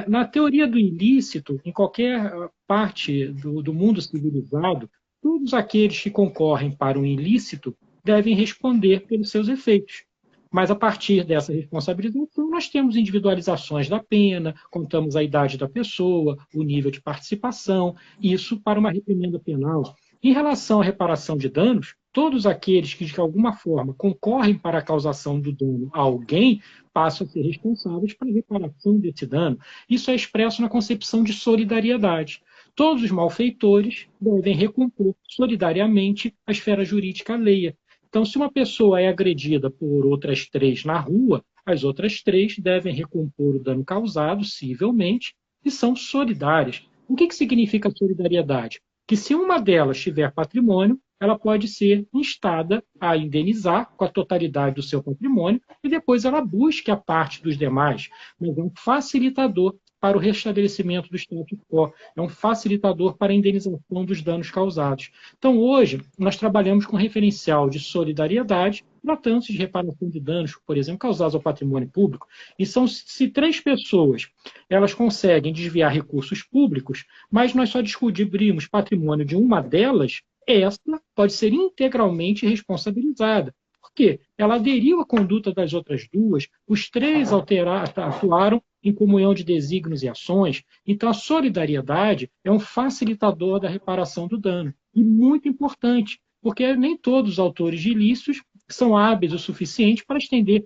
Na teoria do ilícito, em qualquer parte do mundo civilizado, todos aqueles que concorrem para um ilícito devem responder pelos seus efeitos. Mas, a partir dessa responsabilização, nós temos individualizações da pena, contamos a idade da pessoa, o nível de participação, isso para uma reprimenda penal. Em relação à reparação de danos, todos aqueles que, de alguma forma, concorrem para a causação do dano a alguém, passam a ser responsáveis pela reparação desse dano. Isso é expresso na concepção de solidariedade. Todos os malfeitores devem recompor solidariamente a esfera jurídica alheia. Então, se uma pessoa é agredida por outras 3 na rua, as outras 3 devem recompor o dano causado, civilmente, e são solidárias. O que significa solidariedade? Que se uma delas tiver patrimônio, ela pode ser instada a indenizar com a totalidade do seu patrimônio e depois ela busque a parte dos demais. Mas é um facilitador para o restabelecimento do status quo, é um facilitador para a indenização dos danos causados. Então, hoje, nós trabalhamos com referencial de solidariedade, tratando-se de reparação de danos, por exemplo, causados ao patrimônio público. E são, se 3 pessoas elas conseguem desviar recursos públicos, mas nós só descobrimos patrimônio de uma delas, essa pode ser integralmente responsabilizada. Por quê? Ela aderiu à conduta das outras 2, os 3 atuaram em comunhão de desígnios e ações. Então, a solidariedade é um facilitador da reparação do dano. E muito importante, porque nem todos os autores de ilícitos são hábeis o suficiente para esconder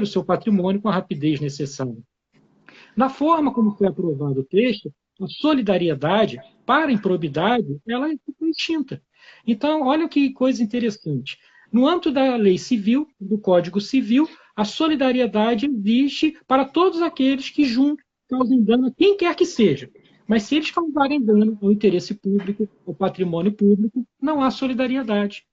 o seu patrimônio com a rapidez necessária. Na forma como foi aprovado o texto, a solidariedade para a improbidade, ela é extinta. Então, olha que coisa interessante. No âmbito da lei civil, do Código Civil, a solidariedade existe para todos aqueles que juntos causem dano a quem quer que seja. Mas se eles causarem dano ao interesse público, ao patrimônio público, não há solidariedade.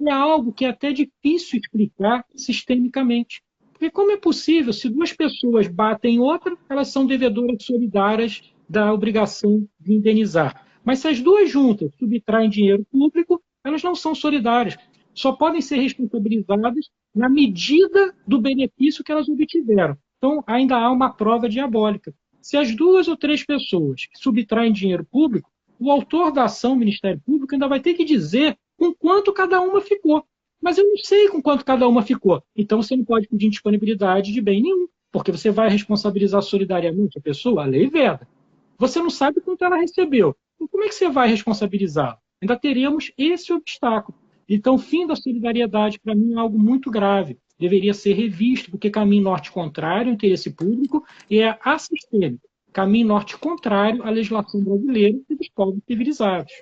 É algo que é até difícil explicar sistemicamente. Porque como é possível, se 2 pessoas batem outra, elas são devedoras solidárias da obrigação de indenizar. Mas se as 2 juntas subtraem dinheiro público, elas não são solidárias. Só podem ser responsabilizadas na medida do benefício que elas obtiveram. Então, ainda há uma prova diabólica. Se as 2 ou 3 pessoas subtraem dinheiro público, o autor da ação, o Ministério Público, ainda vai ter que dizer com quanto cada uma ficou. Mas eu não sei com quanto cada uma ficou. Então, você não pode pedir indisponibilidade de bem nenhum, porque você vai responsabilizar solidariamente a pessoa, a lei veda. Você não sabe quanto ela recebeu. Então, como é que você vai responsabilizá-la? Ainda teremos esse obstáculo. Então, o fim da solidariedade, para mim, é algo muito grave. Deveria ser revisto, porque caminho norte contrário ao interesse público e é assistêmico. Caminho norte contrário à legislação brasileira e dos povos civilizados.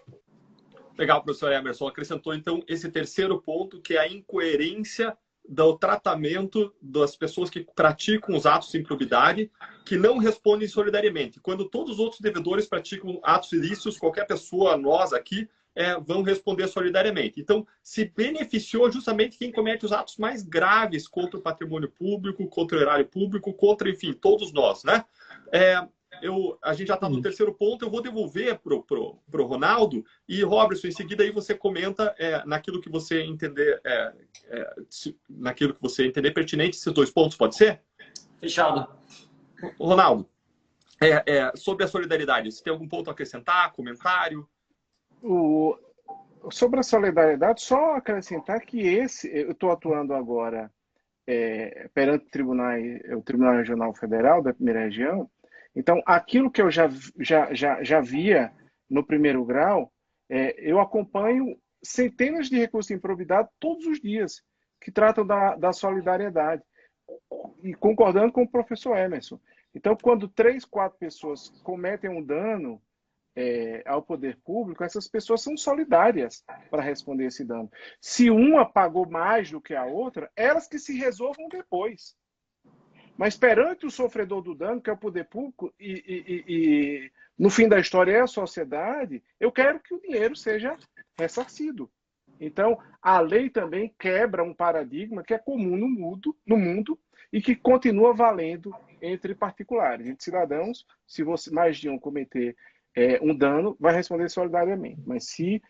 Legal, professor Emerson. Acrescentou, então, esse terceiro ponto, que é a incoerência do tratamento das pessoas que praticam os atos de improbidade, que não respondem solidariamente. Quando todos os outros devedores praticam atos ilícitos, qualquer pessoa, nós aqui, vão responder solidariamente. Então, se beneficiou justamente quem comete os atos mais graves contra o patrimônio público, contra o erário público, contra, enfim, todos nós, né? A gente já está no terceiro ponto, eu vou devolver pro Ronaldo e, Robertson, em seguida aí você comenta naquilo que você entender naquilo que você entender pertinente esses 2 pontos, pode ser? Fechado. Ronaldo, sobre a solidariedade, você tem algum ponto a acrescentar, comentário? Sobre a solidariedade, só acrescentar que eu estou atuando agora perante o Tribunal Regional Federal da Primeira Região. Então, aquilo que eu já via no primeiro grau, eu acompanho centenas de recursos de improbidade todos os dias, que tratam da solidariedade. E concordando com o professor Emerson. Então, quando 3, 4 pessoas cometem um dano ao poder público, essas pessoas são solidárias para responder esse dano. Se uma pagou mais do que a outra, elas que se resolvam depois. Mas perante o sofredor do dano, que é o poder público, e no fim da história é a sociedade, eu quero que o dinheiro seja ressarcido. Então, a lei também quebra um paradigma que é comum no mundo e que continua valendo entre particulares. Entre cidadãos, se mais de um cometer um dano, vai responder solidariamente. Mas se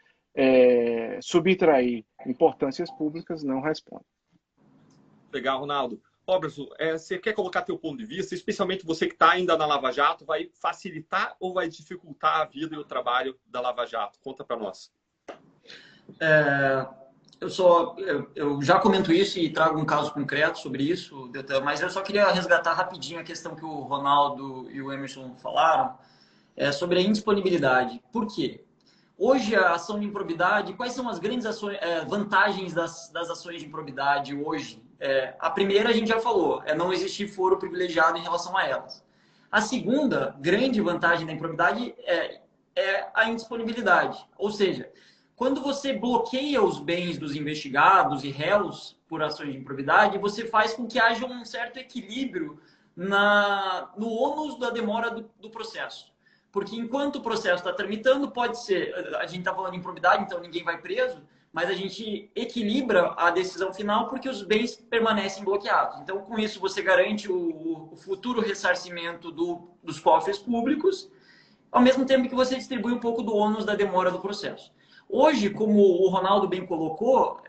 subtrair importâncias públicas, não responde. Legal, Ronaldo. Robertson, você quer colocar teu ponto de vista, especialmente você que está ainda na Lava Jato, vai facilitar ou vai dificultar a vida e o trabalho da Lava Jato? Conta para nós. Eu já comento isso e trago um caso concreto sobre isso, mas eu só queria resgatar rapidinho a questão que o Ronaldo e o Emerson falaram sobre a indisponibilidade. Por quê? Hoje, a ação de improbidade, quais são as grandes vantagens das ações de improbidade hoje? A primeira, a gente já falou, não existir foro privilegiado em relação a elas. A segunda grande vantagem da improbidade é a indisponibilidade. Ou seja, Quando você bloqueia os bens dos investigados e réus por ações de improbidade, você faz com que haja um certo equilíbrio no ônus da demora do processo. Porque enquanto o processo está tramitando, pode ser, a gente está falando de improbidade, então ninguém vai preso, mas a gente equilibra a decisão final porque os bens permanecem bloqueados. Então, com isso, você garante o futuro ressarcimento dos cofres públicos, ao mesmo tempo que você distribui um pouco do ônus da demora do processo. Hoje, como o Ronaldo bem colocou,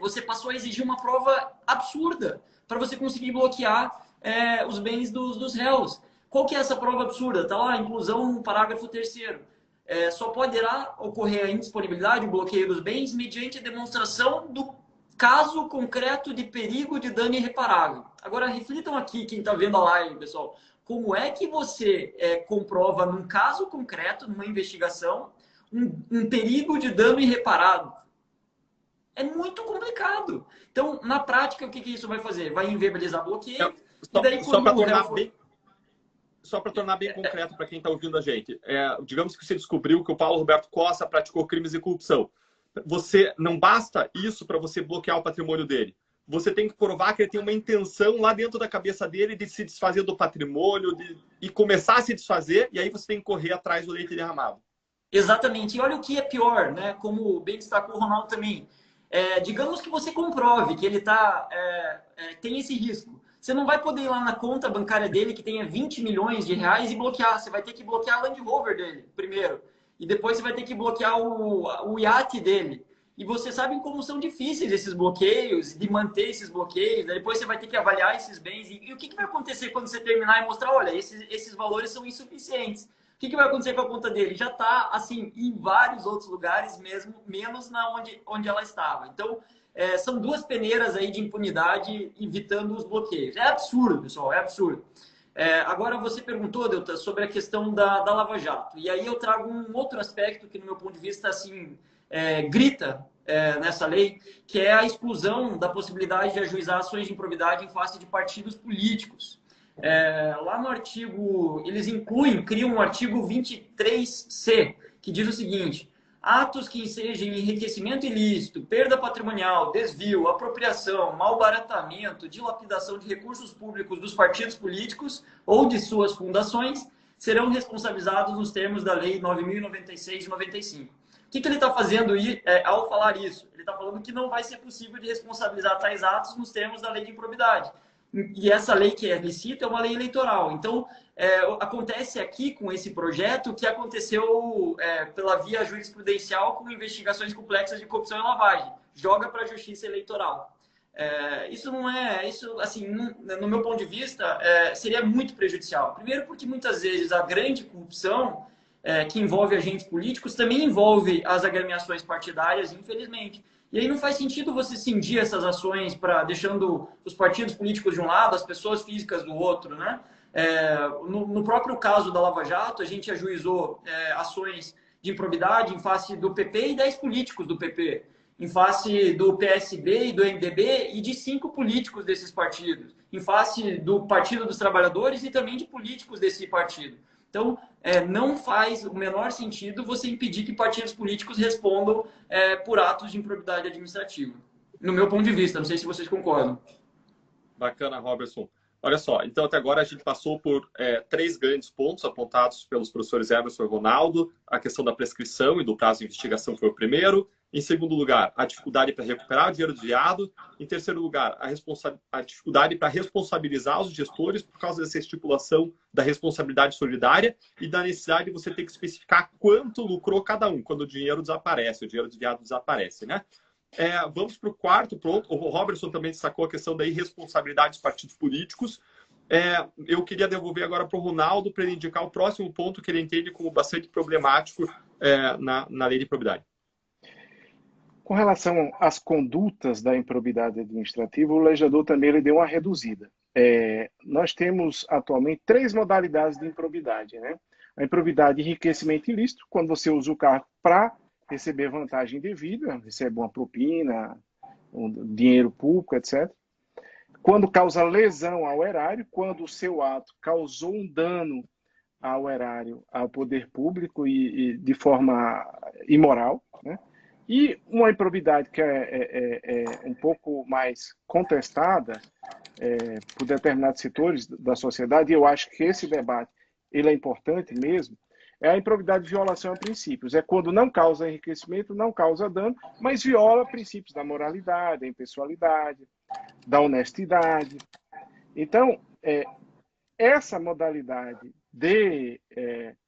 você passou a exigir uma prova absurda para você conseguir bloquear os bens dos réus. Qual que é essa prova absurda? Está lá, inclusão no parágrafo 3º. Só poderá ocorrer a indisponibilidade, o bloqueio dos bens, mediante a demonstração do caso concreto de perigo de dano irreparável. Agora, reflitam aqui, quem está vendo a live, pessoal, como é que você comprova num caso concreto, numa investigação, um perigo de dano irreparável? É muito complicado. Então, na prática, o que isso vai fazer? Vai inviabilizar bloqueio. Só para tornar bem concreto para quem está ouvindo a gente, digamos que você descobriu que o Paulo Roberto Costa praticou crimes de corrupção. Não basta isso para você bloquear o patrimônio dele. Você tem que provar que ele tem uma intenção lá dentro da cabeça dele de se desfazer do patrimônio e começar a se desfazer, e aí você tem que correr atrás do leite derramado. Exatamente. E olha o que é pior, né? Como bem destacou o Ronaldo também. Digamos que você comprove que ele tem esse risco. Você não vai poder ir lá na conta bancária dele, que tenha 20 milhões de reais, e bloquear. Você vai ter que bloquear a Land Rover dele, primeiro. E depois você vai ter que bloquear o iate dele. E vocês sabem como são difíceis esses bloqueios, de manter esses bloqueios. Depois você vai ter que avaliar esses bens. E o que vai acontecer quando você terminar e mostrar, olha, esses valores são insuficientes? O que vai acontecer com a conta dele? Já está, assim, em vários outros lugares mesmo, menos onde ela estava. Então, são duas peneiras aí de impunidade evitando os bloqueios. É absurdo, pessoal, é absurdo. Agora, você perguntou, Delta, sobre a questão da Lava Jato. E aí eu trago um outro aspecto que, no meu ponto de vista, assim, grita nessa lei, que é a exclusão da possibilidade de ajuizar ações de improbidade em face de partidos políticos. Lá no artigo, eles criam um artigo 23C, que diz o seguinte: atos que ensejem enriquecimento ilícito, perda patrimonial, desvio, apropriação, malbaratamento, dilapidação de recursos públicos dos partidos políticos ou de suas fundações serão responsabilizados nos termos da Lei 9.096 de 95. O que ele está fazendo ao falar isso? Ele está falando que não vai ser possível de responsabilizar tais atos nos termos da Lei de Improbidade. E essa lei que é licita é uma lei eleitoral. Então, acontece aqui com esse projeto o que aconteceu pela via jurisprudencial com investigações complexas de corrupção e lavagem. Joga para a justiça eleitoral. Isso não é... Isso, assim, no meu ponto de vista, seria muito prejudicial. Primeiro porque, muitas vezes, a grande corrupção que envolve agentes políticos também envolve as agremiações partidárias, infelizmente. E aí não faz sentido você cindir essas ações deixando os partidos políticos de um lado, as pessoas físicas do outro, né? No próprio caso da Lava Jato, a gente ajuizou ações de improbidade em face do PP e 10 políticos do PP, em face do PSB e do MDB e de 5 políticos desses partidos, em face do Partido dos Trabalhadores e também de políticos desse partido. Então, não faz o menor sentido você impedir que partidos políticos respondam por atos de improbidade administrativa. No meu ponto de vista, não sei se vocês concordam. Bacana, Robertson. Olha só, então até agora a gente passou por 3 grandes pontos apontados pelos professores Everson e Ronaldo. A questão da prescrição e do prazo de investigação foi o primeiro. Em segundo lugar, a dificuldade para recuperar o dinheiro desviado. Em terceiro lugar, a dificuldade para responsabilizar os gestores por causa dessa estipulação da responsabilidade solidária e da necessidade de você ter que especificar quanto lucrou cada um quando o dinheiro desaparece, o dinheiro desviado desaparece, né? Vamos para o quarto ponto. O Robertson também destacou a questão da irresponsabilidade dos partidos políticos. Eu queria devolver agora para o Ronaldo para ele indicar o próximo ponto que ele entende como bastante problemático na lei de improbidade. Com relação às condutas da improbidade administrativa, o legislador também ele deu uma reduzida. Nós temos atualmente 3 modalidades de improbidade, né? A improbidade de enriquecimento ilícito, quando você usa o cargo para receber vantagem devida, recebe uma propina, um dinheiro público, etc. Quando causa lesão ao erário, quando o seu ato causou um dano ao erário, ao poder público e de forma imoral, né? E uma improbidade que é um pouco mais contestada por determinados setores da sociedade, e eu acho que esse debate ele é importante mesmo, é a improbidade de violação a princípios. É quando não causa enriquecimento, não causa dano, mas viola princípios da moralidade, da impessoalidade, da honestidade. Então, essa modalidade de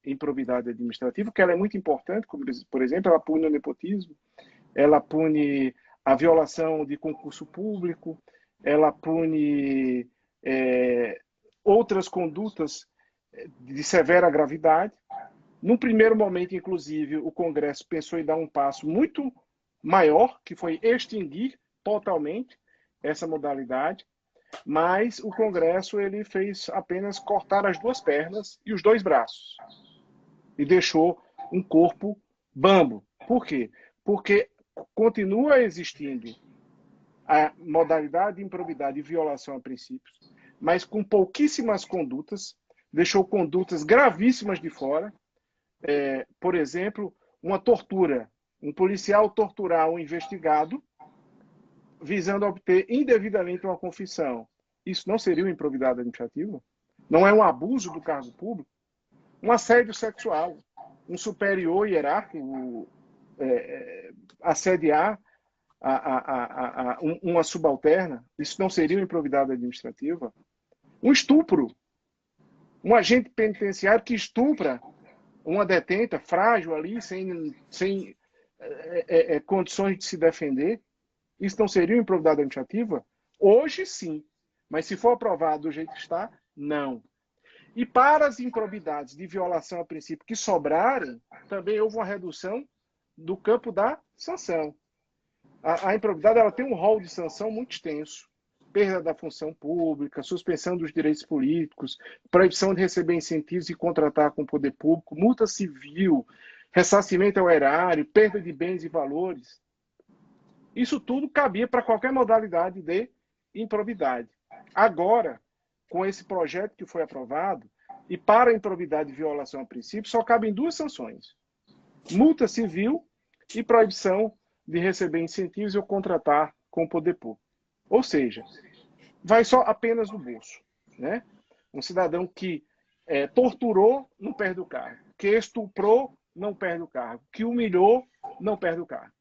improbidade administrativa, que ela é muito importante, como, por exemplo, ela pune o nepotismo, ela pune a violação de concurso público, ela pune outras condutas de severa gravidade. Num primeiro momento, inclusive, o Congresso pensou em dar um passo muito maior, que foi extinguir totalmente essa modalidade, mas o Congresso ele fez apenas cortar as 2 pernas e os 2 braços e deixou um corpo bambo. Por quê? Porque continua existindo a modalidade de improbidade e violação a princípios, mas com pouquíssimas condutas, deixou condutas gravíssimas de fora. Por exemplo, uma tortura. Um policial torturar um investigado visando obter indevidamente uma confissão. Isso não seria uma improbidade administrativa? Não é um abuso do cargo público? Um assédio sexual. Um superior hierárquico assediar uma subalterna? Isso não seria uma improbidade administrativa? Um estupro. Um agente penitenciário que estupra uma detenta frágil ali, sem condições de se defender, isso não seria uma improbidade administrativa? Hoje, sim. Mas se for aprovado do jeito que está, não. E para as improbidades de violação a princípio que sobrarem, também houve uma redução do campo da sanção. A improbidade ela tem um rol de sanção muito extenso. Perda da função pública, suspensão dos direitos políticos, proibição de receber incentivos e contratar com o poder público, multa civil, ressarcimento ao erário, perda de bens e valores. Isso tudo cabia para qualquer modalidade de improbidade. Agora, com esse projeto que foi aprovado, e para a improbidade de violação a princípio, só cabem 2 sanções. Multa civil e proibição de receber incentivos ou contratar com o poder público. Ou seja, vai só apenas no bolso. Né? Um cidadão que torturou, não perde o cargo. Que estuprou, não perde o cargo. Que humilhou, não perde o cargo.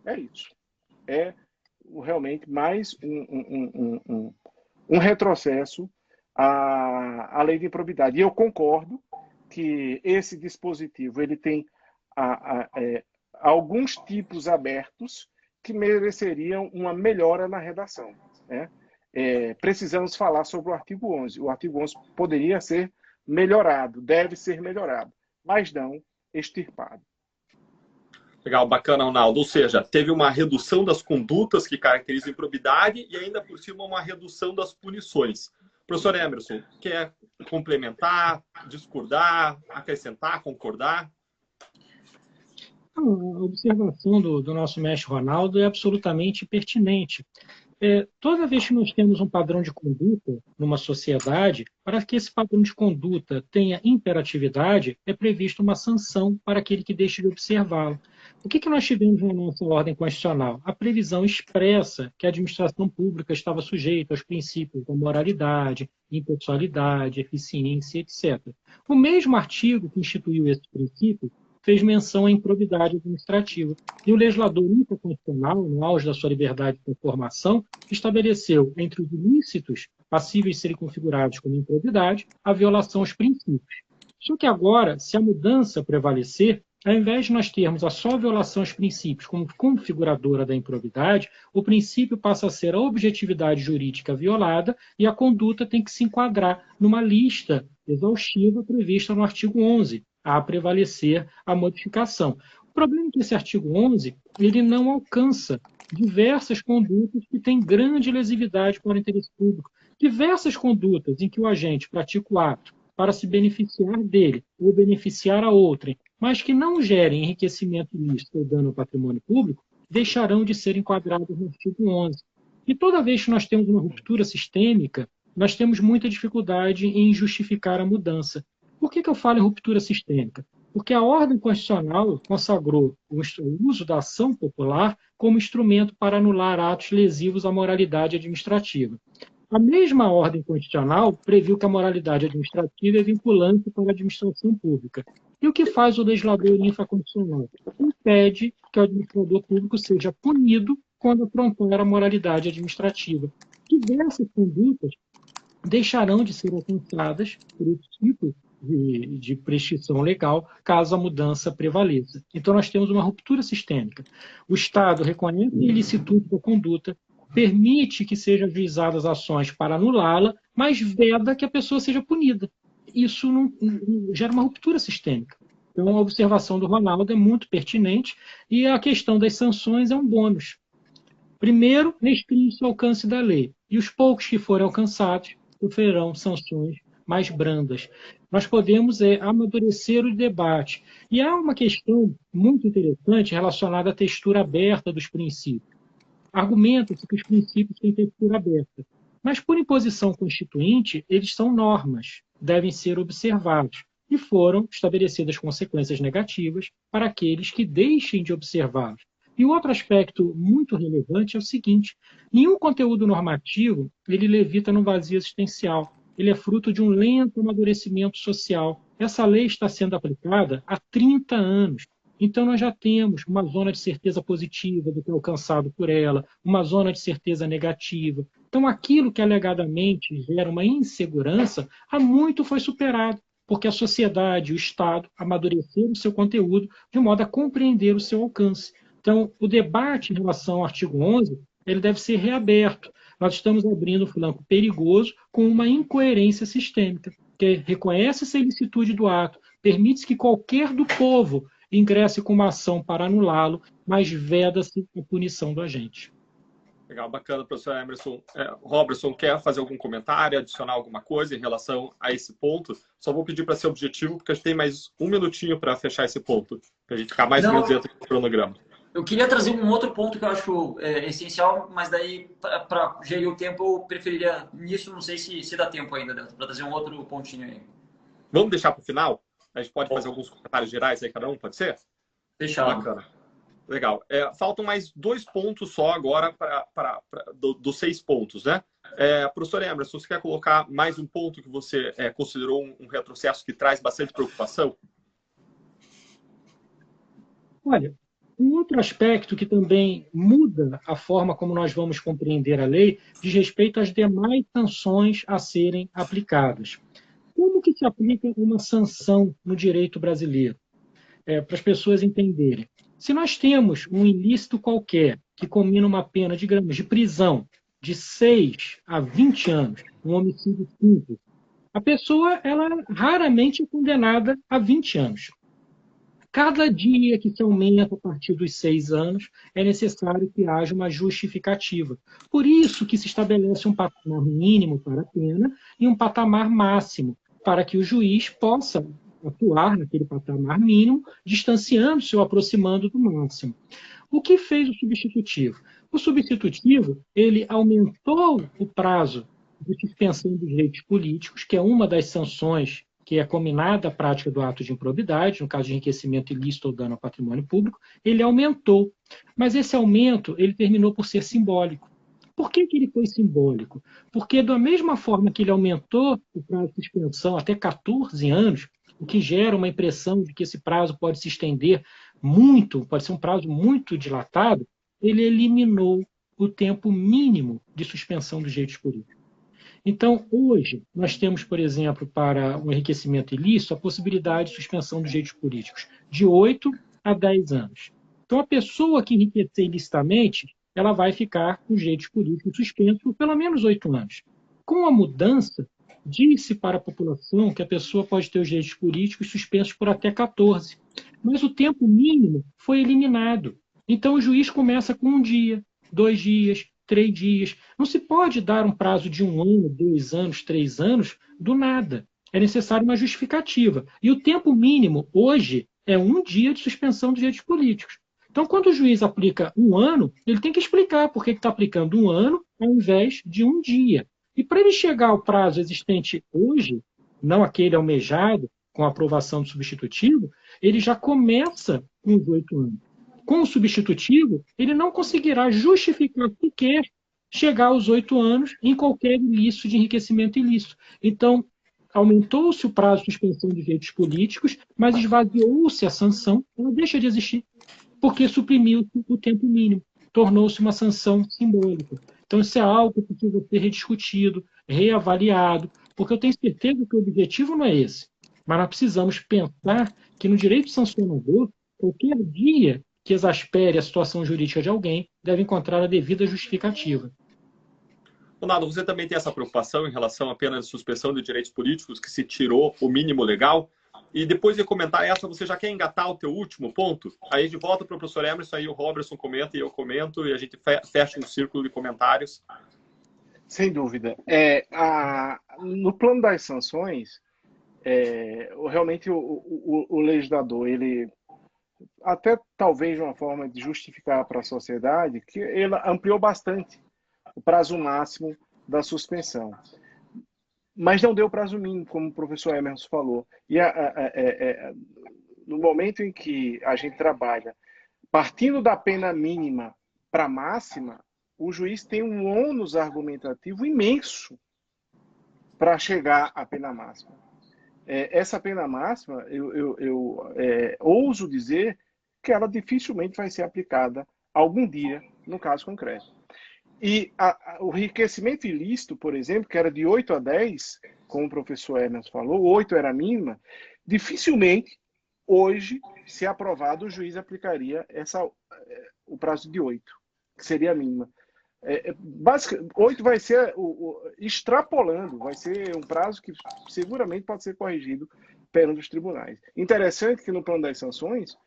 É isso. É realmente mais um retrocesso à lei de improbidade. E eu concordo que esse dispositivo ele tem alguns tipos abertos que mereceriam uma melhora na redação. Né? Precisamos falar sobre o artigo 11. O artigo 11 poderia ser melhorado, deve ser melhorado, mas não extirpado. Legal, bacana, Ronaldo. Ou seja, teve uma redução das condutas que caracterizam a improbidade e ainda por cima uma redução das punições. Professor Emerson, quer complementar, discordar, acrescentar, concordar? A observação do nosso mestre Ronaldo é absolutamente pertinente. Toda vez que nós temos um padrão de conduta numa sociedade, para que esse padrão de conduta tenha imperatividade, é prevista uma sanção para aquele que deixe de observá-lo. O que nós tivemos na nossa ordem constitucional? A previsão expressa que a administração pública estava sujeita aos princípios da moralidade, impessoalidade, eficiência, etc. O mesmo artigo que instituiu esse princípio fez menção à improbidade administrativa. E o legislador infraconstitucional, no auge da sua liberdade de informação, estabeleceu entre os ilícitos passíveis de serem configurados como improbidade a violação aos princípios. Só que agora, se a mudança prevalecer, ao invés de nós termos a só violação aos princípios como configuradora da improbidade, o princípio passa a ser a objetividade jurídica violada e a conduta tem que se enquadrar numa lista exaustiva prevista no artigo 11, a prevalecer a modificação. O problema é que esse artigo 11 ele não alcança diversas condutas que têm grande lesividade para o interesse público. Diversas condutas em que o agente pratica o ato para se beneficiar dele ou beneficiar a outrem, mas que não gerem enriquecimento ilícito ou dano ao patrimônio público, deixarão de ser enquadradas no artigo 11. E toda vez que nós temos uma ruptura sistêmica, nós temos muita dificuldade em justificar a mudança. Por que eu falo em ruptura sistêmica? Porque a ordem constitucional consagrou o uso da ação popular como instrumento para anular atos lesivos à moralidade administrativa. A mesma ordem constitucional previu que a moralidade administrativa é vinculante para a administração pública. E o que faz o legislador infraconstitucional? Impede que o administrador público seja punido quando afrontar a moralidade administrativa. Diversas condutas deixarão de ser alcançadas por esse tipo de prescrição legal, caso a mudança prevaleça. Então, nós temos uma ruptura sistêmica. O Estado reconhece a ilicitude da conduta, permite que sejam ajuizadas ações para anulá-la, mas veda que a pessoa seja punida. Isso não gera uma ruptura sistêmica. Então, a observação do Ronaldo é muito pertinente e a questão das sanções é um bônus. Primeiro, restringe o alcance da lei, e os poucos que forem alcançados sofrerão sanções mais brandas. Nós podemos amadurecer o debate. E há uma questão muito interessante relacionada à textura aberta dos princípios. Argumenta-se que os princípios têm textura aberta, mas por imposição constituinte, eles são normas, devem ser observados, e foram estabelecidas consequências negativas para aqueles que deixem de observá-los. E o outro aspecto muito relevante é o seguinte: nenhum conteúdo normativo ele levita no vazio existencial. Ele é fruto de um lento amadurecimento social. Essa lei está sendo aplicada há 30 anos. Então, nós já temos uma zona de certeza positiva do que é alcançado por ela, uma zona de certeza negativa. Então, aquilo que alegadamente gera uma insegurança, há muito foi superado, porque a sociedade, o Estado, amadureceram o seu conteúdo de modo a compreender o seu alcance. Então, o debate em relação ao artigo 11, ele deve ser reaberto. Nós estamos abrindo um flanco perigoso com uma incoerência sistêmica, que reconhece-se a ilicitude do ato, permite que qualquer do povo ingresse com uma ação para anulá-lo, mas veda-se a punição do agente. Legal, bacana, professor Emerson. Robertson, quer fazer algum comentário, adicionar alguma coisa em relação a esse ponto? Só vou pedir para ser objetivo, porque a gente tem mais um minutinho para fechar esse ponto, para a gente ficar mais ou menos dentro do cronograma. Eu queria trazer um outro ponto que eu acho essencial, mas daí, para gerir o tempo, eu preferiria nisso, não sei se dá tempo ainda, para trazer um outro pontinho aí. Vamos deixar para o final? A gente pode fazer alguns comentários gerais aí, cada um, pode ser? Fechado. Bacana. Legal. Faltam mais 2 pontos só agora dos 6 pontos, né? Professor Emerson, você quer colocar mais um ponto que você considerou um retrocesso que traz bastante preocupação? Olha, um outro aspecto que também muda a forma como nós vamos compreender a lei diz respeito às demais sanções a serem aplicadas. Como que se aplica uma sanção no direito brasileiro? Para as pessoas entenderem. Se nós temos um ilícito qualquer que combina uma pena, digamos, de prisão de 6 a 20 anos, um homicídio simples, a pessoa ela raramente é condenada a 20 anos. Cada dia que se aumenta a partir dos 6 anos, é necessário que haja uma justificativa. Por isso que se estabelece um patamar mínimo para a pena e um patamar máximo, para que o juiz possa atuar naquele patamar mínimo, distanciando-se ou aproximando do máximo. O que fez o substitutivo? O substitutivo, ele aumentou o prazo de suspensão dos direitos políticos, que é uma das sanções que é combinada à prática do ato de improbidade, no caso de enriquecimento ilícito ou dano ao patrimônio público, ele aumentou. Mas esse aumento, ele terminou por ser simbólico. Por que ele foi simbólico? Porque da mesma forma que ele aumentou o prazo de suspensão até 14 anos, o que gera uma impressão de que esse prazo pode se estender muito, pode ser um prazo muito dilatado, ele eliminou o tempo mínimo de suspensão dos direitos políticos. Então, hoje, nós temos, por exemplo, para um enriquecimento ilícito, a possibilidade de suspensão dos direitos políticos de 8 a 10 anos. Então, a pessoa que enriquecer ilicitamente, ela vai ficar com os direitos políticos suspensos por pelo menos 8 anos. Com a mudança, disse para a população que a pessoa pode ter os direitos políticos suspensos por até 14. Mas o tempo mínimo foi eliminado. Então, o juiz começa com 1 dia, 2 dias, 3 dias. Não se pode dar um prazo de 1 ano, 2 anos, 3 anos do nada. É necessário uma justificativa. E o tempo mínimo, hoje, é 1 dia de suspensão dos direitos políticos. Então, quando o juiz aplica 1 ano, ele tem que explicar por que está aplicando 1 ano ao invés de 1 dia. E para ele chegar ao prazo existente hoje, não aquele almejado, com a aprovação do substitutivo, ele já começa com os 8 anos. Com o substitutivo, ele não conseguirá justificar sequer chegar aos 8 anos em qualquer ilícito de enriquecimento ilícito. Então, aumentou-se o prazo de suspensão de direitos políticos, mas esvaziou-se a sanção, ela deixa de existir, porque suprimiu o tempo mínimo, tornou-se uma sanção simbólica. Então, isso é algo que precisa ser rediscutido, reavaliado, porque eu tenho certeza que o objetivo não é esse. Mas nós precisamos pensar que no direito sancionador, qualquer dia que exaspere a situação jurídica de alguém deve encontrar a devida justificativa. Ronaldo, você também tem essa preocupação em relação à pena de suspensão de direitos políticos, que se tirou o mínimo legal? E depois de comentar essa, você já quer engatar o teu último ponto? Aí de volta para o professor Emerson, aí o Robertson comenta e eu comento, e a gente fecha um círculo de comentários. Sem dúvida. No plano das sanções, realmente o legislador, ele até talvez de uma forma de justificar para a sociedade, que ele ampliou bastante o prazo máximo da suspensão. Mas não deu prazo mínimo, como o professor Emerson falou. E no momento em que a gente trabalha partindo da pena mínima para a máxima, o juiz tem um ônus argumentativo imenso para chegar à pena máxima. Essa pena máxima, eu ouso dizer que ela dificilmente vai ser aplicada algum dia no caso concreto. E o enriquecimento ilícito, por exemplo, que era de 8 a 10, como o professor Emerson falou, 8 era a mínima, dificilmente, hoje, se aprovado, o juiz aplicaria o prazo de 8, que seria a mínima. 8 vai ser, extrapolando, vai ser um prazo que seguramente pode ser corrigido perante os tribunais. Interessante que no plano das sanções,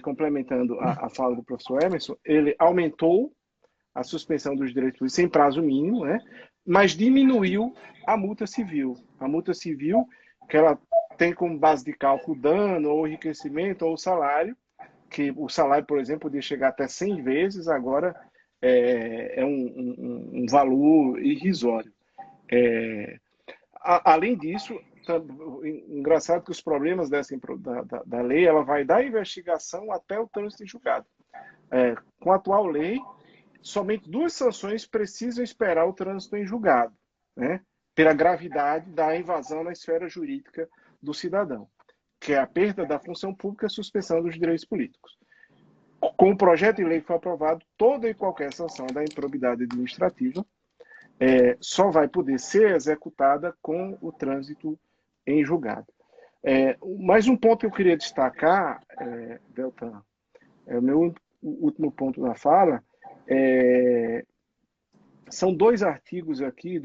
complementando a fala do professor Emerson, ele aumentou a suspensão dos direitos políticos sem prazo mínimo, né? Mas diminuiu a multa civil. A multa civil, que ela tem como base de cálculo dano, ou enriquecimento, ou salário, que o salário, por exemplo, podia chegar até 100 vezes, agora é um valor irrisório. Além disso, engraçado que os problemas da lei, ela vai da investigação até o trânsito em julgado. Com a atual lei, somente 2 sanções precisam esperar o trânsito em julgado, né? Pela gravidade da invasão na esfera jurídica do cidadão, que é a perda da função pública e a suspensão dos direitos políticos. Com o projeto de lei que foi aprovado, toda e qualquer sanção da improbidade administrativa só vai poder ser executada com o trânsito em julgado. Mais um ponto que eu queria destacar, Deltan, o meu último ponto da fala, são 2 artigos aqui,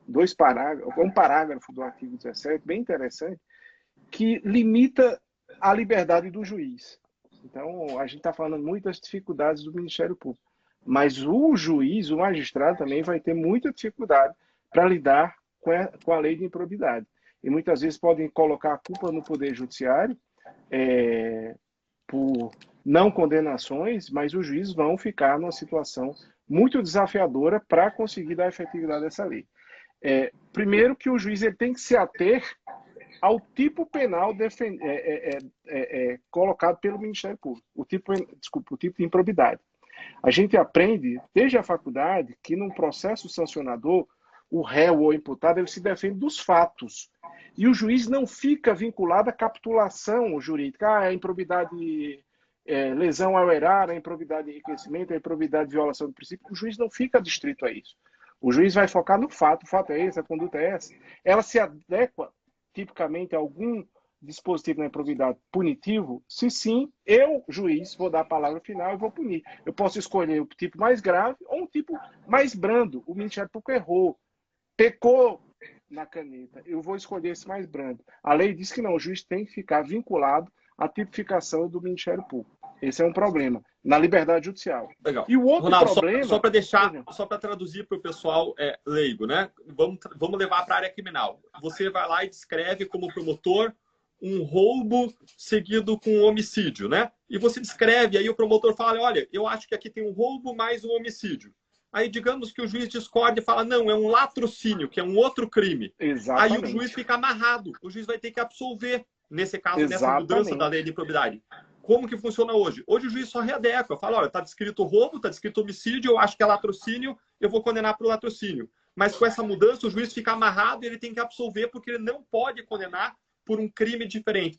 2 parágrafos, um parágrafo do artigo 17, bem interessante, que limita a liberdade do juiz. Então, a gente está falando muito das dificuldades do Ministério Público, mas o juiz, o magistrado, também vai ter muita dificuldade para lidar com a lei de improbidade. E muitas vezes podem colocar a culpa no Poder Judiciário por não condenações, mas os juízes vão ficar numa situação muito desafiadora para conseguir dar efetividade dessa lei. Primeiro que o juiz ele tem que se ater ao tipo penal colocado pelo Ministério Público, o tipo de improbidade. A gente aprende desde a faculdade que num processo sancionador, o réu ou o imputado ele se defende dos fatos. E o juiz não fica vinculado à capitulação jurídica, a improbidade, lesão ao erar, a improbidade de enriquecimento, a improbidade de violação do princípio. O juiz não fica distrito a isso. O juiz vai focar no fato. O fato é esse, a conduta é essa. Ela se adequa tipicamente a algum dispositivo na improbidade punitivo? Se sim, eu, juiz, vou dar a palavra final e vou punir. Eu posso escolher o tipo mais grave ou um tipo mais brando. O Ministério Público errou, pecou na caneta. Eu vou escolher esse mais brando. A lei diz que não, o juiz tem que ficar vinculado à tipificação do Ministério Público. Esse é um problema na liberdade judicial. Legal. E o outro Ronaldo, problema... Só para deixar, só para traduzir para o pessoal leigo, né? Vamos levar para a área criminal. Você vai lá e descreve como promotor um roubo seguido com um homicídio, né? E você descreve, aí o promotor fala, olha, eu acho que aqui tem um roubo mais um homicídio. Aí, digamos que o juiz discorde e fala, não, é um latrocínio, que é um outro crime. Exatamente. Aí o juiz fica amarrado. O juiz vai ter que absolver, nesse caso, nessa Exatamente. mudança da lei de improbidade. Como que funciona hoje? Hoje o juiz só readequa. Fala, olha, está descrito roubo, está descrito homicídio, eu acho que é latrocínio, eu vou condenar por latrocínio. Mas com essa mudança, o juiz fica amarrado e ele tem que absolver, porque ele não pode condenar por um crime diferente,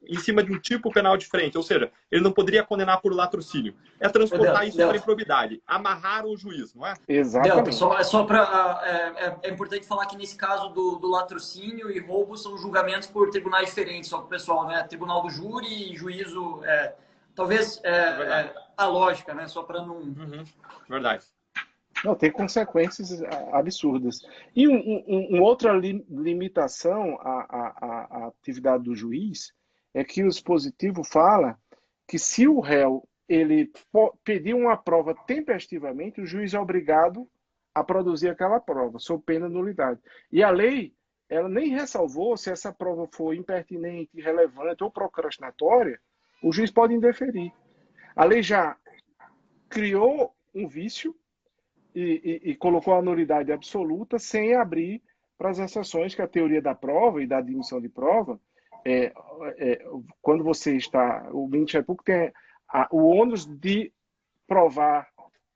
em cima de um tipo penal diferente. Ou seja, ele não poderia condenar por latrocínio. É transportar isso para improbidade. Amarrar o juiz, não é? Exatamente. Só para é importante falar que nesse caso do latrocínio e roubo são julgamentos por tribunais diferentes, só para o pessoal, né? Tribunal do júri e juízo, talvez a lógica, né? Só para não... Verdade. Não, tem consequências absurdas. E uma outra limitação à atividade do juiz é que o dispositivo fala que se o réu ele pedir uma prova tempestivamente, o juiz é obrigado a produzir aquela prova, sob pena de nulidade. E a lei, ela nem ressalvou se essa prova for impertinente, irrelevante ou procrastinatória, o juiz pode indeferir. A lei já criou um vício e colocou a nulidade absoluta sem abrir para as exceções que a teoria da prova e da admissão de prova, quando você está... O Ministério Público tem o ônus de provar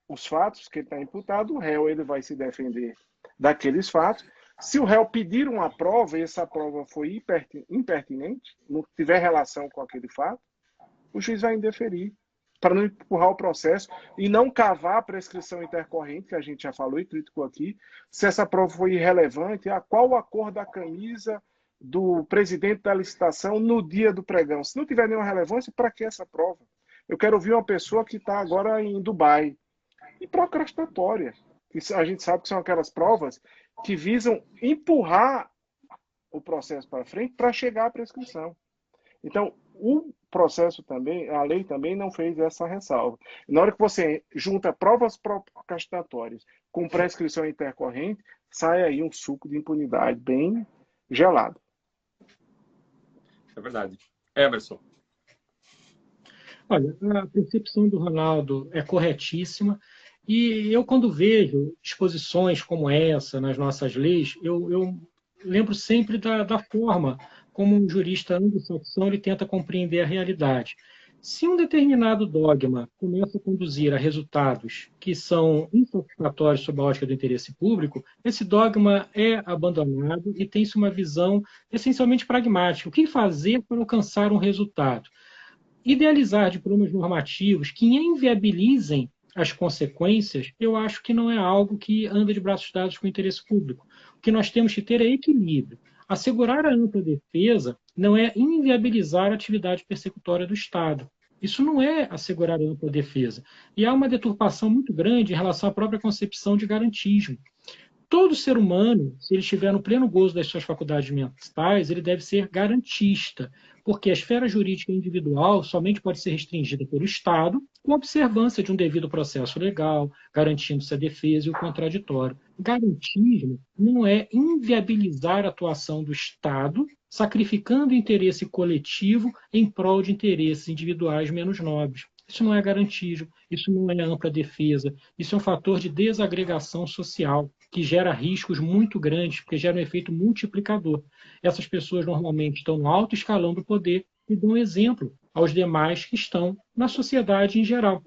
os fatos que ele está imputado, o réu ele vai se defender daqueles fatos. Se o réu pedir uma prova e essa prova for impertinente, não tiver relação com aquele fato, o juiz vai indeferir, para não empurrar o processo e não cavar a prescrição intercorrente, que a gente já falou e criticou aqui, se essa prova foi irrelevante, qual a cor da camisa do presidente da licitação no dia do pregão. Se não tiver nenhuma relevância, para que essa prova? Eu quero ouvir uma pessoa que está agora em Dubai. E procrastinatória. A gente sabe que são aquelas provas que visam empurrar o processo para frente para chegar à prescrição. Então, o processo também, a lei também não fez essa ressalva. Na hora que você junta provas procrastinatórias com prescrição intercorrente, sai aí um suco de impunidade bem gelado. É verdade. Emerson. Olha, a percepção do Ronaldo é corretíssima. E eu, quando vejo disposições como essa nas nossas leis, eu lembro sempre da forma como um jurista anglo-saxão ele tenta compreender a realidade. Se um determinado dogma começa a conduzir a resultados que são insatisfatórios sob a ótica do interesse público, esse dogma é abandonado e tem-se uma visão essencialmente pragmática. O que fazer para alcançar um resultado? Idealizar diplomas normativos que inviabilizem as consequências, eu acho que não é algo que anda de braços dados com o interesse público. O que nós temos que ter é equilíbrio. Assegurar a ampla defesa não é inviabilizar a atividade persecutória do Estado. Isso não é assegurar a ampla defesa. E há uma deturpação muito grande em relação à própria concepção de garantismo. Todo ser humano, se ele estiver no pleno gozo das suas faculdades mentais, ele deve ser garantista, porque a esfera jurídica individual somente pode ser restringida pelo Estado com observância de um devido processo legal, garantindo-se a defesa e o contraditório. Garantismo não é inviabilizar a atuação do Estado, sacrificando o interesse coletivo em prol de interesses individuais menos nobres. Isso não é garantismo, isso não é ampla defesa, isso é um fator de desagregação social que gera riscos muito grandes, porque gera um efeito multiplicador. Essas pessoas normalmente estão no alto escalão do poder e dão exemplo aos demais que estão na sociedade em geral.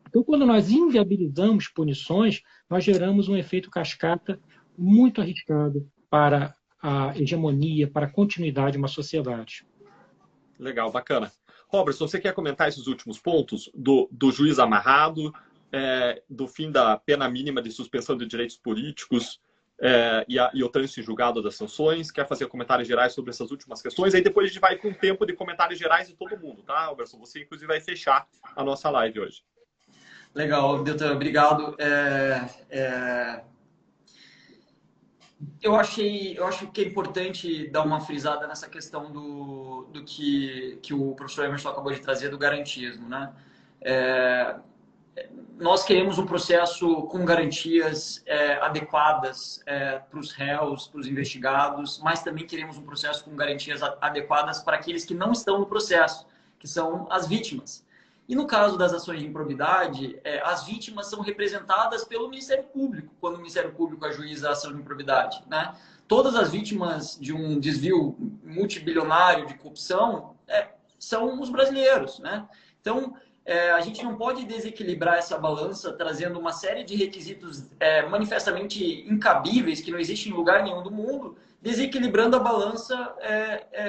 Então, quando nós inviabilizamos punições, nós geramos um efeito cascata muito arriscado para a hegemonia, para a continuidade de uma sociedade. Legal, bacana. Robertson, você quer comentar esses últimos pontos do juiz amarrado, do fim da pena mínima de suspensão de direitos políticos e o trânsito em julgado das sanções? Quer fazer comentários gerais sobre essas últimas questões? Aí depois a gente vai com um tempo de comentários gerais de todo mundo, tá, Robertson? Você, inclusive, vai fechar a nossa live hoje. Legal, Deltan, obrigado. Eu acho que é importante dar uma frisada nessa questão do que o professor Emerson acabou de trazer do garantismo, né? Nós queremos um processo com garantias adequadas para os réus, para os investigados, mas também queremos um processo com garantias adequadas para aqueles que não estão no processo, que são as vítimas. E no caso das ações de improbidade, as vítimas são representadas pelo Ministério Público, quando o Ministério Público ajuiza a ação de improbidade, né? Todas as vítimas de um desvio multibilionário de corrupção são os brasileiros, né? Então, a gente não pode desequilibrar essa balança trazendo uma série de requisitos manifestamente incabíveis, que não existem em lugar nenhum do mundo, desequilibrando a balança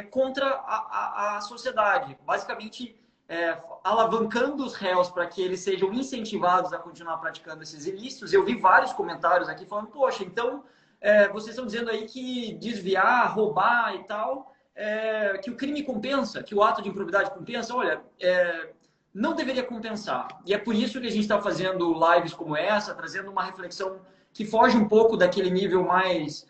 contra a sociedade. Basicamente, alavancando os réus para que eles sejam incentivados a continuar praticando esses ilícitos. Eu vi vários comentários aqui falando, poxa, então vocês estão dizendo aí que desviar, roubar e tal, que o crime compensa, que o ato de improbidade compensa. Olha, não deveria compensar. E é por isso que a gente está fazendo lives como essa, trazendo uma reflexão que foge um pouco daquele nível mais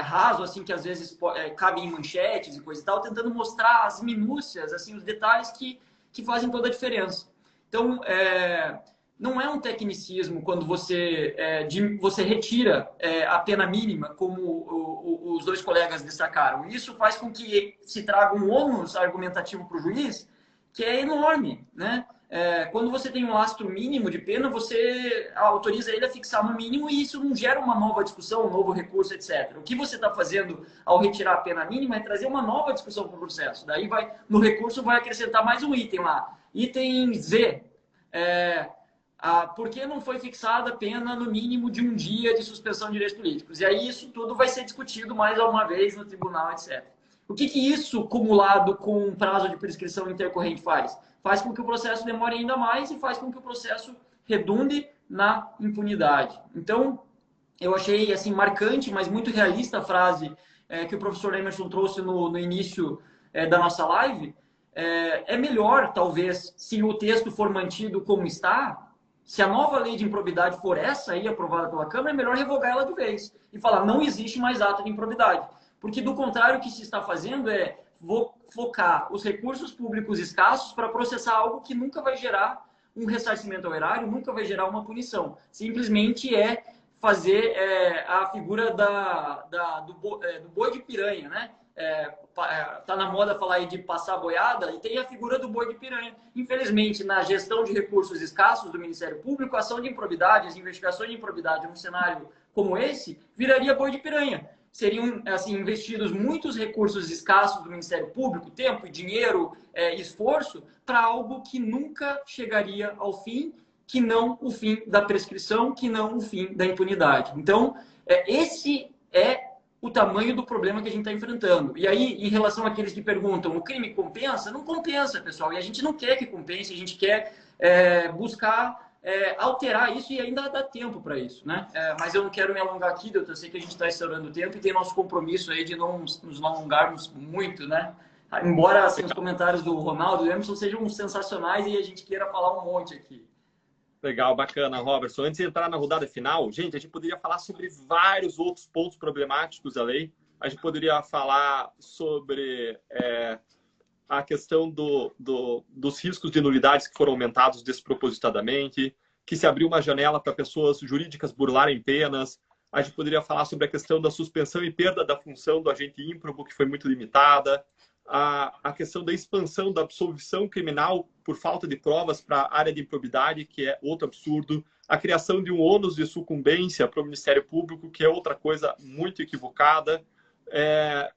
raso, assim, que às vezes cabe em manchetes e coisa e tal, tentando mostrar as minúcias, assim, os detalhes que fazem toda a diferença. Então, não é um tecnicismo quando você retira a pena mínima, como os dois colegas destacaram. Isso faz com que se traga um ônus argumentativo para o juiz que é enorme, né? Quando você tem um lastro mínimo de pena, você autoriza ele a fixar no mínimo e isso não gera uma nova discussão, um novo recurso, etc. O que você está fazendo ao retirar a pena mínima é trazer uma nova discussão para o processo. Daí, no recurso, vai acrescentar mais um item lá. Item Z. Por que não foi fixada a pena no mínimo de um dia de suspensão de direitos políticos? E aí isso tudo vai ser discutido mais uma vez no tribunal, etc. O que isso, acumulado com um prazo de prescrição intercorrente, faz? Faz com que o processo demore ainda mais e faz com que o processo redunde na impunidade. Então, eu achei assim marcante, mas muito realista a frase que o professor Emerson trouxe no início da nossa live. É melhor, talvez, se o texto for mantido como está, se a nova lei de improbidade for essa aí, aprovada pela Câmara, é melhor revogar ela de vez e falar, não existe mais ato de improbidade. Porque, do contrário, o que se está fazendo é focar os recursos públicos escassos para processar algo que nunca vai gerar um ressarcimento ao erário, nunca vai gerar uma punição. Simplesmente fazer a figura do boi de piranha, né? Tá na moda falar aí de passar boiada, e tem a figura do boi de piranha. Infelizmente, na gestão de recursos escassos do Ministério Público, a ação de improbidade, as investigações de improbidade num cenário como esse, viraria boi de piranha. Seriam assim, investidos muitos recursos escassos do Ministério Público, tempo, dinheiro, esforço, para algo que nunca chegaria ao fim, que não o fim da prescrição, que não o fim da impunidade. Então, esse é o tamanho do problema que a gente está enfrentando. E aí, em relação àqueles que perguntam, o crime compensa? Não compensa, pessoal. E a gente não quer que compense, a gente quer buscar alterar isso e ainda dá tempo para isso, né? Mas eu não quero me alongar aqui, doutor. Eu sei que a gente está estourando o tempo e tem nosso compromisso aí de não nos alongarmos muito, né? Embora assim, os comentários do Ronaldo e do Emerson sejam sensacionais e a gente queira falar um monte aqui. Legal, bacana, Robertson. Antes de entrar na rodada final, gente, a gente poderia falar sobre vários outros pontos problemáticos da lei. A gente poderia falar sobre a questão dos riscos de nulidades que foram aumentados despropositadamente, que se abriu uma janela para pessoas jurídicas burlarem penas. A gente poderia falar sobre a questão da suspensão e perda da função do agente ímprobo, que foi muito limitada. A questão da expansão da absolvição criminal por falta de provas para a área de improbidade, que é outro absurdo. A criação de um ônus de sucumbência para o Ministério Público, que é outra coisa muito equivocada.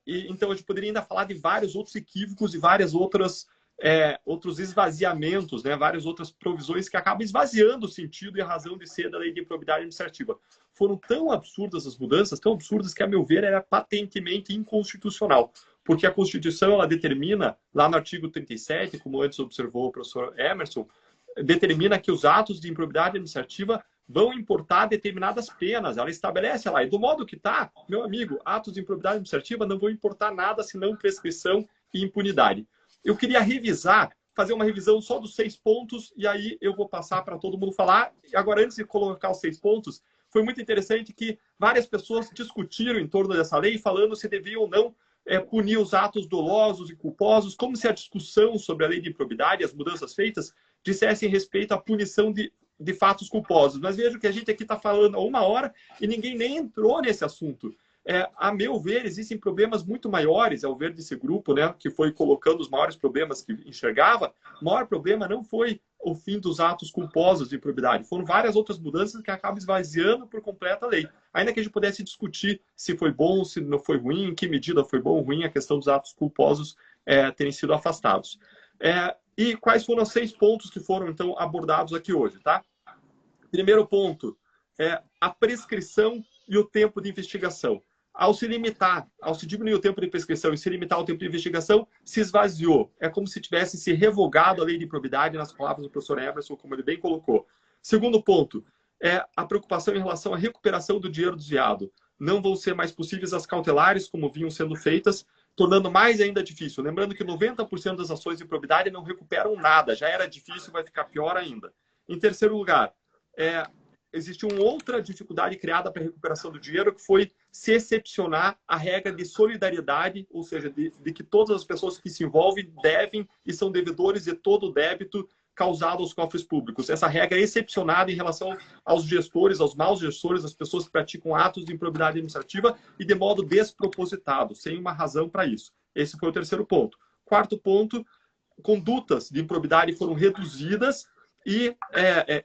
Então, a gente poderia ainda falar de vários outros equívocos e várias outros esvaziamentos, né? Várias outras provisões que acabam esvaziando o sentido e a razão de ser da lei de improbidade administrativa. Foram tão absurdas as mudanças, tão absurdas que, a meu ver, era patentemente inconstitucional. Porque a Constituição, ela determina, lá no artigo 37, como antes observou o professor Emerson, determina que os atos de improbidade administrativa vão importar determinadas penas. Ela estabelece lá, e do modo que está, meu amigo, atos de improbidade administrativa não vão importar nada senão prescrição e impunidade. Eu queria fazer uma revisão só dos 6 pontos, e aí eu vou passar para todo mundo falar. Agora, antes de colocar os 6 pontos, foi muito interessante que várias pessoas discutiram em torno dessa lei, falando se devia ou não punir os atos dolosos e culposos, como se a discussão sobre a lei de improbidade, as mudanças feitas, dissessem respeito à punição de fatos culposos. Mas vejo que a gente aqui está falando há 1 hora e ninguém nem entrou nesse assunto. A meu ver, existem problemas muito maiores, ao ver desse grupo, né, que foi colocando os maiores problemas que enxergava. O maior problema não foi o fim dos atos culposos de improbidade, foram várias outras mudanças que acabam esvaziando por completo a lei. Ainda que a gente pudesse discutir se foi bom, se não foi ruim, em que medida foi bom ou ruim a questão dos atos culposos terem sido afastados. E quais foram os 6 pontos que foram, então, abordados aqui hoje, tá? Primeiro ponto, a prescrição e o tempo de investigação. Ao se diminuir o tempo de prescrição e se limitar o tempo de investigação, se esvaziou. É como se tivesse se revogado a lei de improbidade, nas palavras do professor Emerson, como ele bem colocou. Segundo ponto, a preocupação em relação à recuperação do dinheiro desviado. Não vão ser mais possíveis as cautelares, como vinham sendo feitas, tornando mais ainda difícil. Lembrando que 90% das ações de improbidade não recuperam nada. Já era difícil, vai ficar pior ainda. Em terceiro lugar, existe uma outra dificuldade criada para a recuperação do dinheiro, que foi se excepcionar a regra de solidariedade, ou seja, de que todas as pessoas que se envolvem devem e são devedores de todo o débito causado aos cofres públicos. Essa regra é excepcionada em relação aos gestores, aos maus gestores, às pessoas que praticam atos de improbidade administrativa e de modo despropositado, sem uma razão para isso. Esse foi o terceiro ponto. Quarto ponto, condutas de improbidade foram reduzidas. E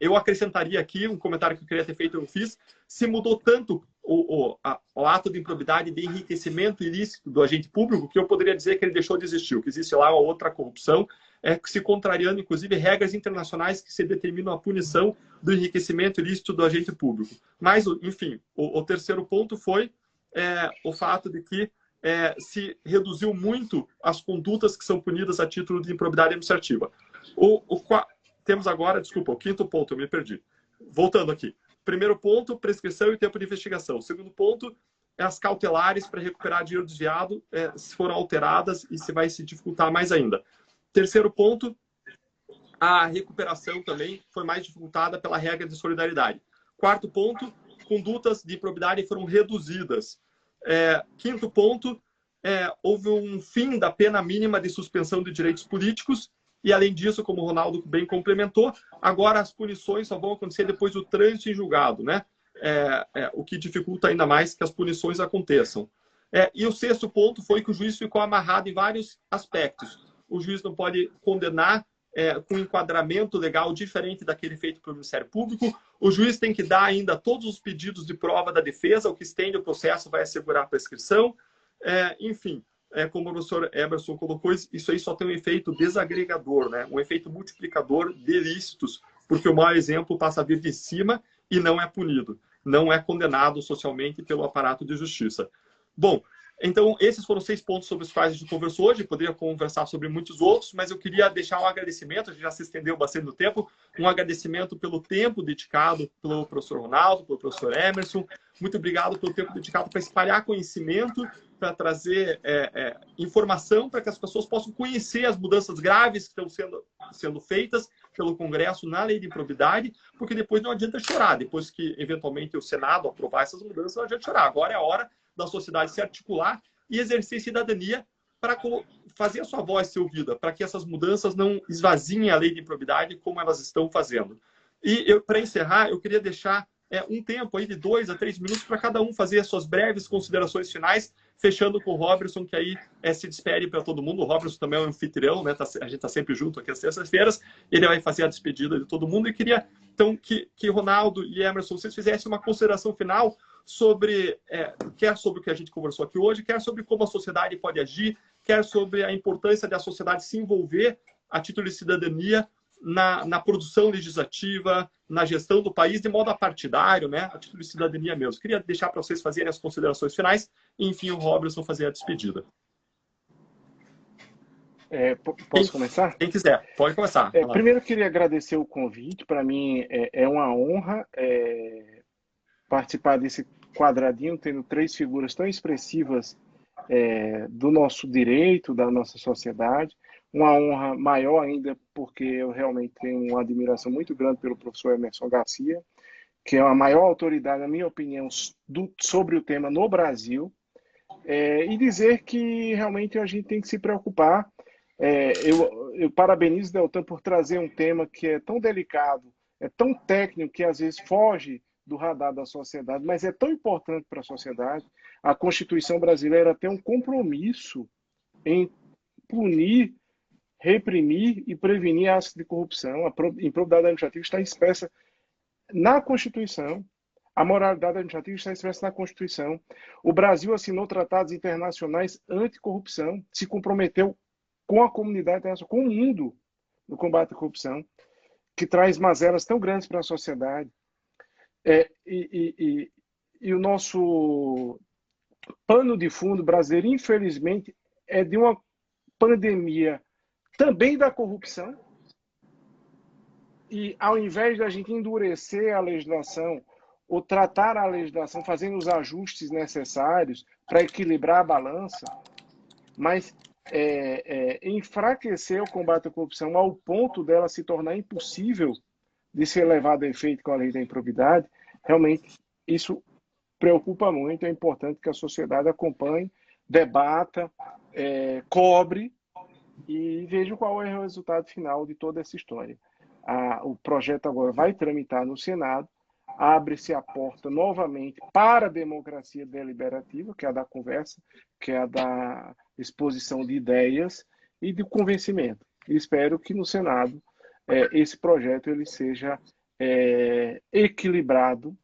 eu acrescentaria aqui um comentário que eu queria ter feito, eu não fiz. Se mudou tanto o ato de improbidade de enriquecimento ilícito do agente público que eu poderia dizer que ele deixou de existir, que existe lá uma outra corrupção, se contrariando, inclusive, regras internacionais que se determinam a punição do enriquecimento ilícito do agente público. Mas, enfim, o terceiro ponto foi o fato de que se reduziu muito as condutas que são punidas a título de improbidade administrativa. Temos agora, desculpa, o quinto ponto, eu me perdi. Voltando aqui. Primeiro ponto, prescrição e tempo de investigação. Segundo ponto, as cautelares para recuperar dinheiro desviado se foram alteradas e se vai se dificultar mais ainda. Terceiro ponto, a recuperação também foi mais dificultada pela regra de solidariedade. Quarto ponto, condutas de improbidade foram reduzidas. Quinto ponto, houve um fim da pena mínima de suspensão de direitos políticos. E, além disso, como o Ronaldo bem complementou, agora as punições só vão acontecer depois do trânsito em julgado, né? O que dificulta ainda mais que as punições aconteçam. E o sexto ponto foi que o juiz ficou amarrado em vários aspectos. O juiz não pode condenar com enquadramento legal diferente daquele feito pelo Ministério Público. O juiz tem que dar ainda todos os pedidos de prova da defesa, o que estende o processo vai assegurar a prescrição. Enfim, como o professor Emerson colocou, isso aí só tem um efeito desagregador, né? Um efeito multiplicador de ilícitos, porque o mau exemplo passa a vir de cima e não é punido, não é condenado socialmente pelo aparato de justiça. Bom, então esses foram 6 pontos sobre os quais a gente conversou hoje, poderia conversar sobre muitos outros, mas eu queria deixar um agradecimento, a gente já se estendeu bastante no tempo, um agradecimento pelo tempo dedicado pelo professor Ronaldo, pelo professor Emerson, muito obrigado pelo tempo dedicado para espalhar conhecimento, para trazer informação para que as pessoas possam conhecer as mudanças graves que estão sendo feitas pelo Congresso na lei de improbidade, porque depois não adianta chorar. Depois que, eventualmente, o Senado aprovar essas mudanças, não adianta chorar. Agora é a hora da sociedade se articular e exercer cidadania para fazer a sua voz ser ouvida, para que essas mudanças não esvaziem a lei de improbidade como elas estão fazendo. E, para encerrar, eu queria deixar um tempo aí de 2 a 3 minutos para cada um fazer as suas breves considerações finais, fechando com o Robertson, que aí se despede para todo mundo. O Robertson também é um anfitrião, né? A gente está sempre junto aqui às terças-feiras. Ele vai fazer a despedida de todo mundo. E queria, então, que Ronaldo e Emerson, vocês fizessem uma consideração final sobre, quer sobre o que a gente conversou aqui hoje, quer sobre como a sociedade pode agir, quer sobre a importância da sociedade se envolver a título de cidadania na produção legislativa, na gestão do país, de modo apartidário, né? A título de cidadania mesmo. Queria deixar para vocês fazerem as considerações finais e, enfim, o Robertson fazer a despedida. Posso começar? Quem quiser, pode começar. Primeiro, eu queria agradecer o convite. Para mim é uma honra participar desse quadradinho, tendo 3 figuras tão expressivas do nosso direito, da nossa sociedade. Uma honra maior ainda, porque eu realmente tenho uma admiração muito grande pelo professor Emerson Garcia, que é a maior autoridade, na minha opinião, sobre o tema no Brasil, e dizer que realmente a gente tem que se preocupar. Eu parabenizo o Deltan por trazer um tema que é tão delicado, é tão técnico, que às vezes foge do radar da sociedade, mas é tão importante para a sociedade. A Constituição brasileira tem um compromisso em punir, reprimir e prevenir atos de corrupção. A improbidade administrativa está expressa na Constituição. A moralidade administrativa está expressa na Constituição. O Brasil assinou tratados internacionais anticorrupção, se comprometeu com a comunidade internacional, com o mundo, no combate à corrupção, que traz mazelas tão grandes para a sociedade. E o nosso pano de fundo brasileiro, infelizmente, é de uma pandemia também da corrupção. E ao invés de a gente endurecer a legislação ou tratar a legislação fazendo os ajustes necessários para equilibrar a balança, mas enfraquecer o combate à corrupção ao ponto dela se tornar impossível de ser levada a efeito com a lei da improbidade, realmente isso preocupa muito. É importante que a sociedade acompanhe, debata, cobre e veja qual é o resultado final de toda essa história. O projeto agora vai tramitar no Senado, abre-se a porta novamente para a democracia deliberativa, que é a da conversa, que é a da exposição de ideias e de convencimento. E espero que no Senado esse projeto ele seja equilibrado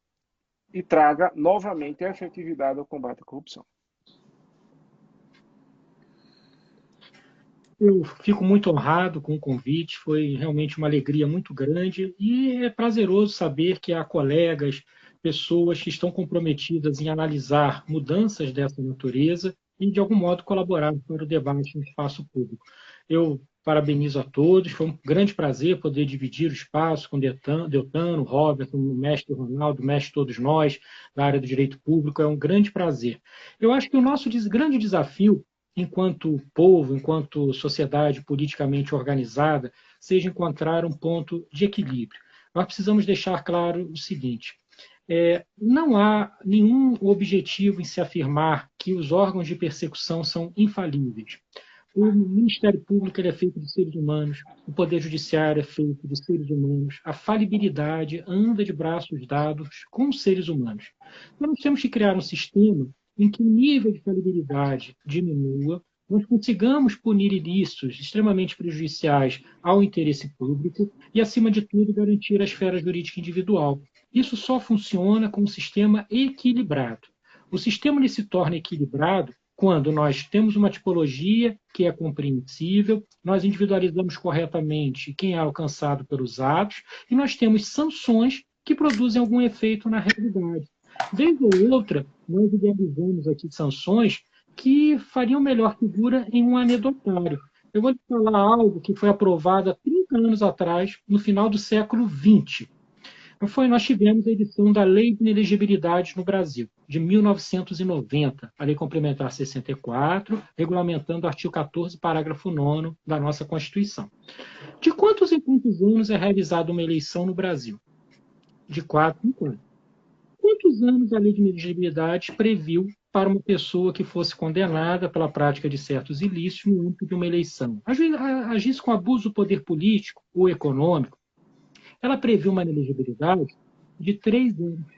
e traga novamente a efetividade ao combate à corrupção. Eu fico muito honrado com o convite, foi realmente uma alegria muito grande e é prazeroso saber que há colegas, pessoas que estão comprometidas em analisar mudanças dessa natureza e, de algum modo, colaborar para o debate no espaço público. Eu parabenizo a todos, foi um grande prazer poder dividir o espaço com Deltano, Roberto, o mestre Ronaldo, o mestre todos nós, da área do direito público, é um grande prazer. Eu acho que o nosso grande desafio enquanto povo, enquanto sociedade politicamente organizada, seja encontrar um ponto de equilíbrio. Nós precisamos deixar claro o seguinte: não há nenhum objetivo em se afirmar que os órgãos de persecução são infalíveis. O Ministério Público é feito de seres humanos, o Poder Judiciário é feito de seres humanos, a falibilidade anda de braços dados com os seres humanos. Então, nós temos que criar um sistema em que o nível de falibilidade diminua, nós consigamos punir ilícitos extremamente prejudiciais ao interesse público e, acima de tudo, garantir a esfera jurídica individual. Isso só funciona com um sistema equilibrado. O sistema ele se torna equilibrado quando nós temos uma tipologia que é compreensível, nós individualizamos corretamente quem é alcançado pelos atos e nós temos sanções que produzem algum efeito na realidade. Vez ou outra, nós idealizamos aqui sanções que fariam melhor figura em um anedotário. Eu vou lhe falar algo que foi aprovado há 30 anos atrás, no final do século XX. Nós tivemos a edição da Lei de Inelegibilidade no Brasil, de 1990, a Lei Complementar 64, regulamentando o artigo 14, parágrafo 9º da nossa Constituição. De quantos em quantos anos é realizada uma eleição no Brasil? De 4 em 4. Quantos anos a Lei de Inelegibilidade previu para uma pessoa que fosse condenada pela prática de certos ilícitos no âmbito de uma eleição? Agisse com abuso do poder político ou econômico, ela previu uma inelegibilidade de 3 anos.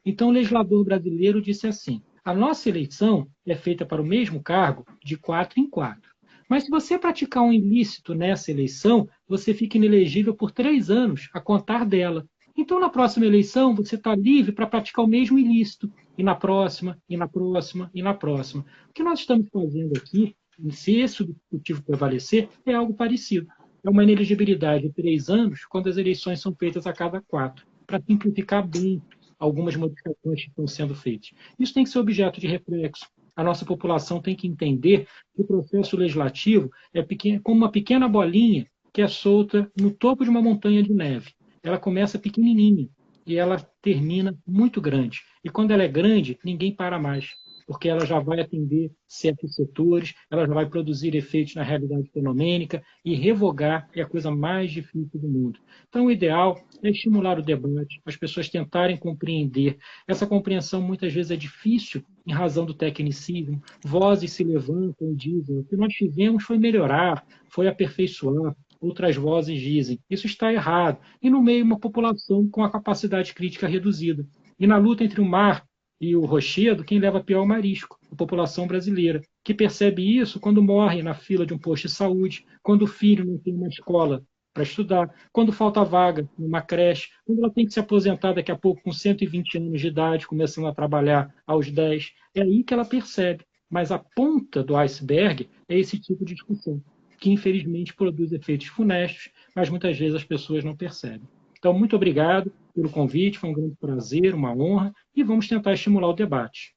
Então, o legislador brasileiro disse assim: a nossa eleição é feita para o mesmo cargo de 4 em 4. Mas se você praticar um ilícito nessa eleição, você fica inelegível por 3 anos a contar dela. Então, na próxima eleição, você está livre para praticar o mesmo ilícito. E na próxima, e na próxima, e na próxima. O que nós estamos fazendo aqui, se esse objetivo prevalecer, é algo parecido. É uma inelegibilidade de 3 anos, quando as eleições são feitas a cada 4, para simplificar bem algumas modificações que estão sendo feitas. Isso tem que ser objeto de reflexo. A nossa população tem que entender que o processo legislativo é como uma pequena bolinha que é solta no topo de uma montanha de neve. Ela começa pequenininha e ela termina muito grande. E quando ela é grande, ninguém para mais, porque ela já vai atender certos setores, ela já vai produzir efeitos na realidade fenomênica, e revogar é a coisa mais difícil do mundo. Então, o ideal é estimular o debate, as pessoas tentarem compreender. Essa compreensão, muitas vezes, é difícil em razão do tecnicismo. Vozes se levantam e dizem: o que nós fizemos foi melhorar, foi aperfeiçoar. Outras vozes dizem: isso está errado. E no meio, uma população com a capacidade crítica reduzida. E na luta entre o mar e o rochedo, quem leva pior é o marisco, a população brasileira, que percebe isso quando morre na fila de um posto de saúde, quando o filho não tem uma escola para estudar, quando falta vaga numa creche, quando ela tem que se aposentar daqui a pouco com 120 anos de idade, começando a trabalhar aos 10. É aí que ela percebe. Mas a ponta do iceberg é esse tipo de discussão, que infelizmente produz efeitos funestos, mas muitas vezes as pessoas não percebem. Então, muito obrigado pelo convite, foi um grande prazer, uma honra, e vamos tentar estimular o debate.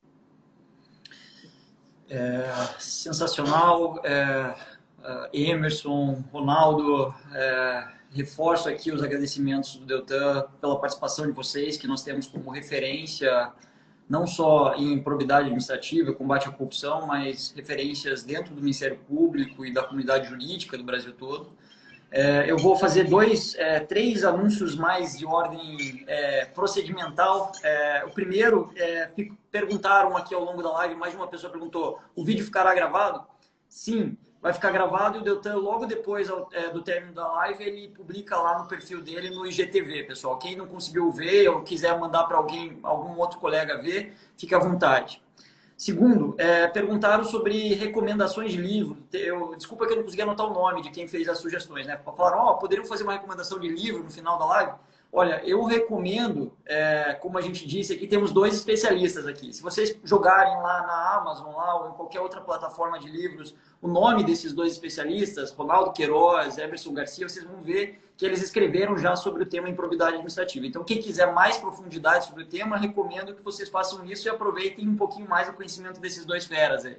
Sensacional. Emerson, Ronaldo, reforço aqui os agradecimentos do Deltan pela participação de vocês, que nós temos como referência, não só em probidade administrativa, combate à corrupção, mas referências dentro do Ministério Público e da comunidade jurídica do Brasil todo. Eu vou fazer três anúncios mais de ordem procedimental. O primeiro, perguntaram aqui ao longo da live, mais de uma pessoa perguntou, o vídeo ficará gravado? Sim, vai ficar gravado e o Deltan, logo depois do término da live, ele publica lá no perfil dele no IGTV, pessoal. Quem não conseguiu ver ou quiser mandar para algum outro colega ver, fique à vontade. Segundo, perguntaram sobre recomendações de livro. Desculpa que eu não consegui anotar o nome de quem fez as sugestões, né? Falaram, poderiam fazer uma recomendação de livro no final da live? Olha, eu recomendo, como a gente disse aqui, temos 2 especialistas aqui. Se vocês jogarem lá na Amazon lá, ou em qualquer outra plataforma de livros, o nome desses 2 especialistas, Ronaldo Queiroz, Emerson Garcia, vocês vão ver que eles escreveram já sobre o tema improbidade administrativa. Então, quem quiser mais profundidade sobre o tema, recomendo que vocês façam isso e aproveitem um pouquinho mais o conhecimento desses 2 feras aí.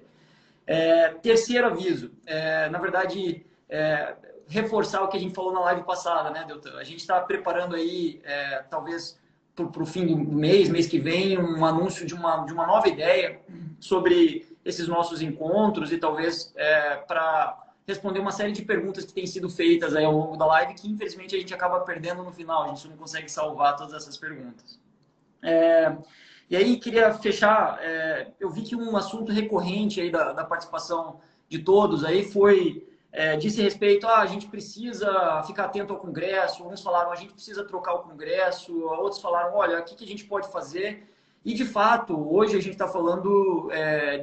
Terceiro aviso, na verdade, reforçar o que a gente falou na live passada, né, Deltan? A gente está preparando aí, talvez para o fim do mês que vem, um anúncio de uma nova ideia sobre esses nossos encontros e talvez para responder uma série de perguntas que têm sido feitas aí ao longo da live, que infelizmente a gente acaba perdendo no final, a gente não consegue salvar todas essas perguntas. E aí, queria fechar, eu vi que um assunto recorrente aí da participação de todos aí foi, disse respeito a gente precisa ficar atento ao Congresso, uns falaram a gente precisa trocar o Congresso, outros falaram, olha, o que a gente pode fazer? E, de fato, hoje a gente está falando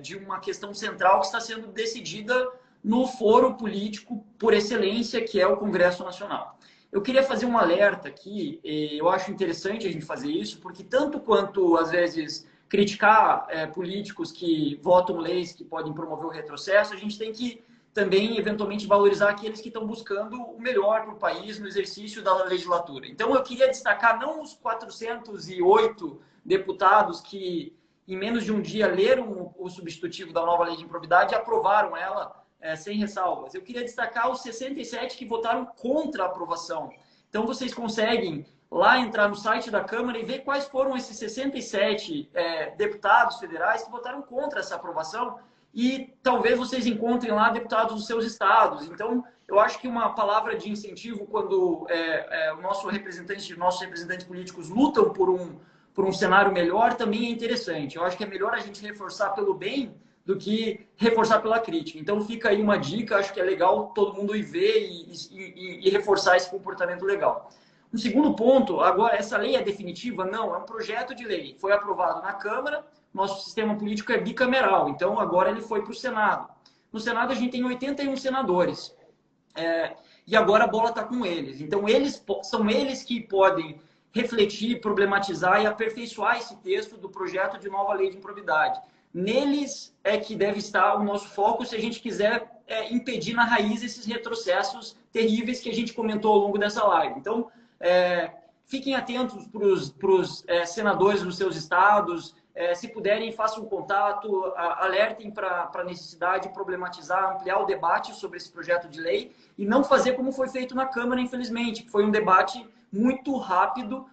de uma questão central que está sendo decidida no foro político por excelência, que é o Congresso Nacional. Eu queria fazer um alerta aqui, eu acho interessante a gente fazer isso, porque tanto quanto, às vezes, criticar políticos que votam leis que podem promover o retrocesso, a gente tem que também, eventualmente, valorizar aqueles que estão buscando o melhor para o país no exercício da legislatura. Então, eu queria destacar não os 408 deputados que, em menos de um dia, leram o substitutivo da nova lei de improbidade e aprovaram ela sem ressalvas. Eu queria destacar os 67 que votaram contra a aprovação. Então, vocês conseguem lá entrar no site da Câmara e ver quais foram esses 67 deputados federais que votaram contra essa aprovação e talvez vocês encontrem lá deputados dos seus estados. Então, eu acho que uma palavra de incentivo quando nossos representantes políticos lutam por um cenário melhor também é interessante. Eu acho que é melhor a gente reforçar pelo bem do que reforçar pela crítica. Então, fica aí uma dica, acho que é legal todo mundo ir ver e reforçar esse comportamento legal. Um segundo ponto, agora, essa lei é definitiva? Não, é um projeto de lei. Foi aprovado na Câmara, nosso sistema político é bicameral, então agora ele foi para o Senado. No Senado a gente tem 81 senadores, e agora a bola está com eles. Então, são eles que podem refletir, problematizar e aperfeiçoar esse texto do projeto de nova lei de improbidade. Neles é que deve estar o nosso foco se a gente quiser impedir na raiz esses retrocessos terríveis que a gente comentou ao longo dessa live. Então, fiquem atentos para os senadores dos seus estados, se puderem, façam contato, alertem para a necessidade de problematizar, ampliar o debate sobre esse projeto de lei e não fazer como foi feito na Câmara, infelizmente, que foi um debate muito rápido.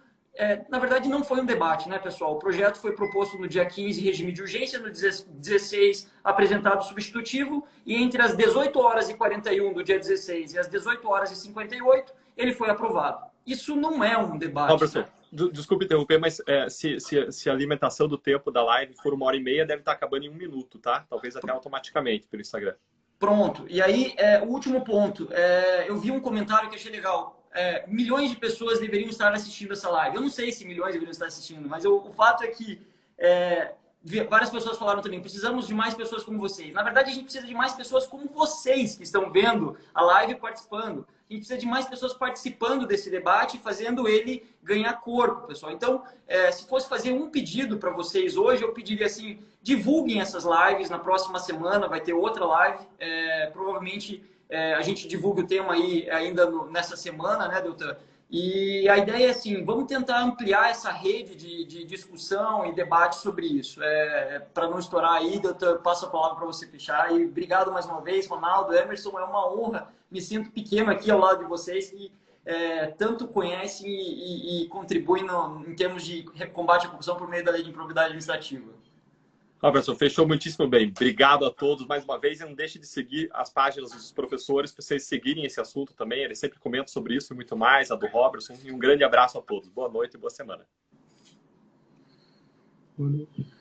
Na verdade, não foi um debate, né, pessoal? O projeto foi proposto no dia 15, regime de urgência, no 16, apresentado substitutivo, e entre as 18 horas e 41 do dia 16 e as 18 horas e 58, ele foi aprovado. Isso não é um debate. Não, professor, desculpe interromper, mas se a limitação do tempo da live for 1h30, deve estar acabando em 1 minuto, tá? Talvez até automaticamente pelo Instagram. Pronto. E aí, o último ponto. Eu vi um comentário que achei legal. milhões de pessoas deveriam estar assistindo essa live. Eu não sei se milhões deveriam estar assistindo, mas o fato é que várias pessoas falaram também, precisamos de mais pessoas como vocês. Na verdade, a gente precisa de mais pessoas como vocês que estão vendo a live e participando. A gente precisa de mais pessoas participando desse debate e fazendo ele ganhar corpo, pessoal. Então, se fosse fazer um pedido para vocês hoje, eu pediria assim, divulguem essas lives. Na próxima semana vai ter outra live. Provavelmente a gente divulga o tema aí ainda nessa semana, né, Deltan? E a ideia é assim, vamos tentar ampliar essa rede de discussão e debate sobre isso. Para não estourar aí, Deltan, passo a palavra para você fechar. E obrigado mais uma vez, Ronaldo, Emerson, é uma honra. Me sinto pequeno aqui ao lado de vocês que tanto conhecem e contribuem em termos de combate à corrupção por meio da Lei de Improbidade Administrativa. Robertson, fechou muitíssimo bem. Obrigado a todos mais uma vez. E não deixe de seguir as páginas dos professores para vocês seguirem esse assunto também. Eles sempre comentam sobre isso e muito mais, a do Robertson. E um grande abraço a todos. Boa noite e boa semana. Boa noite.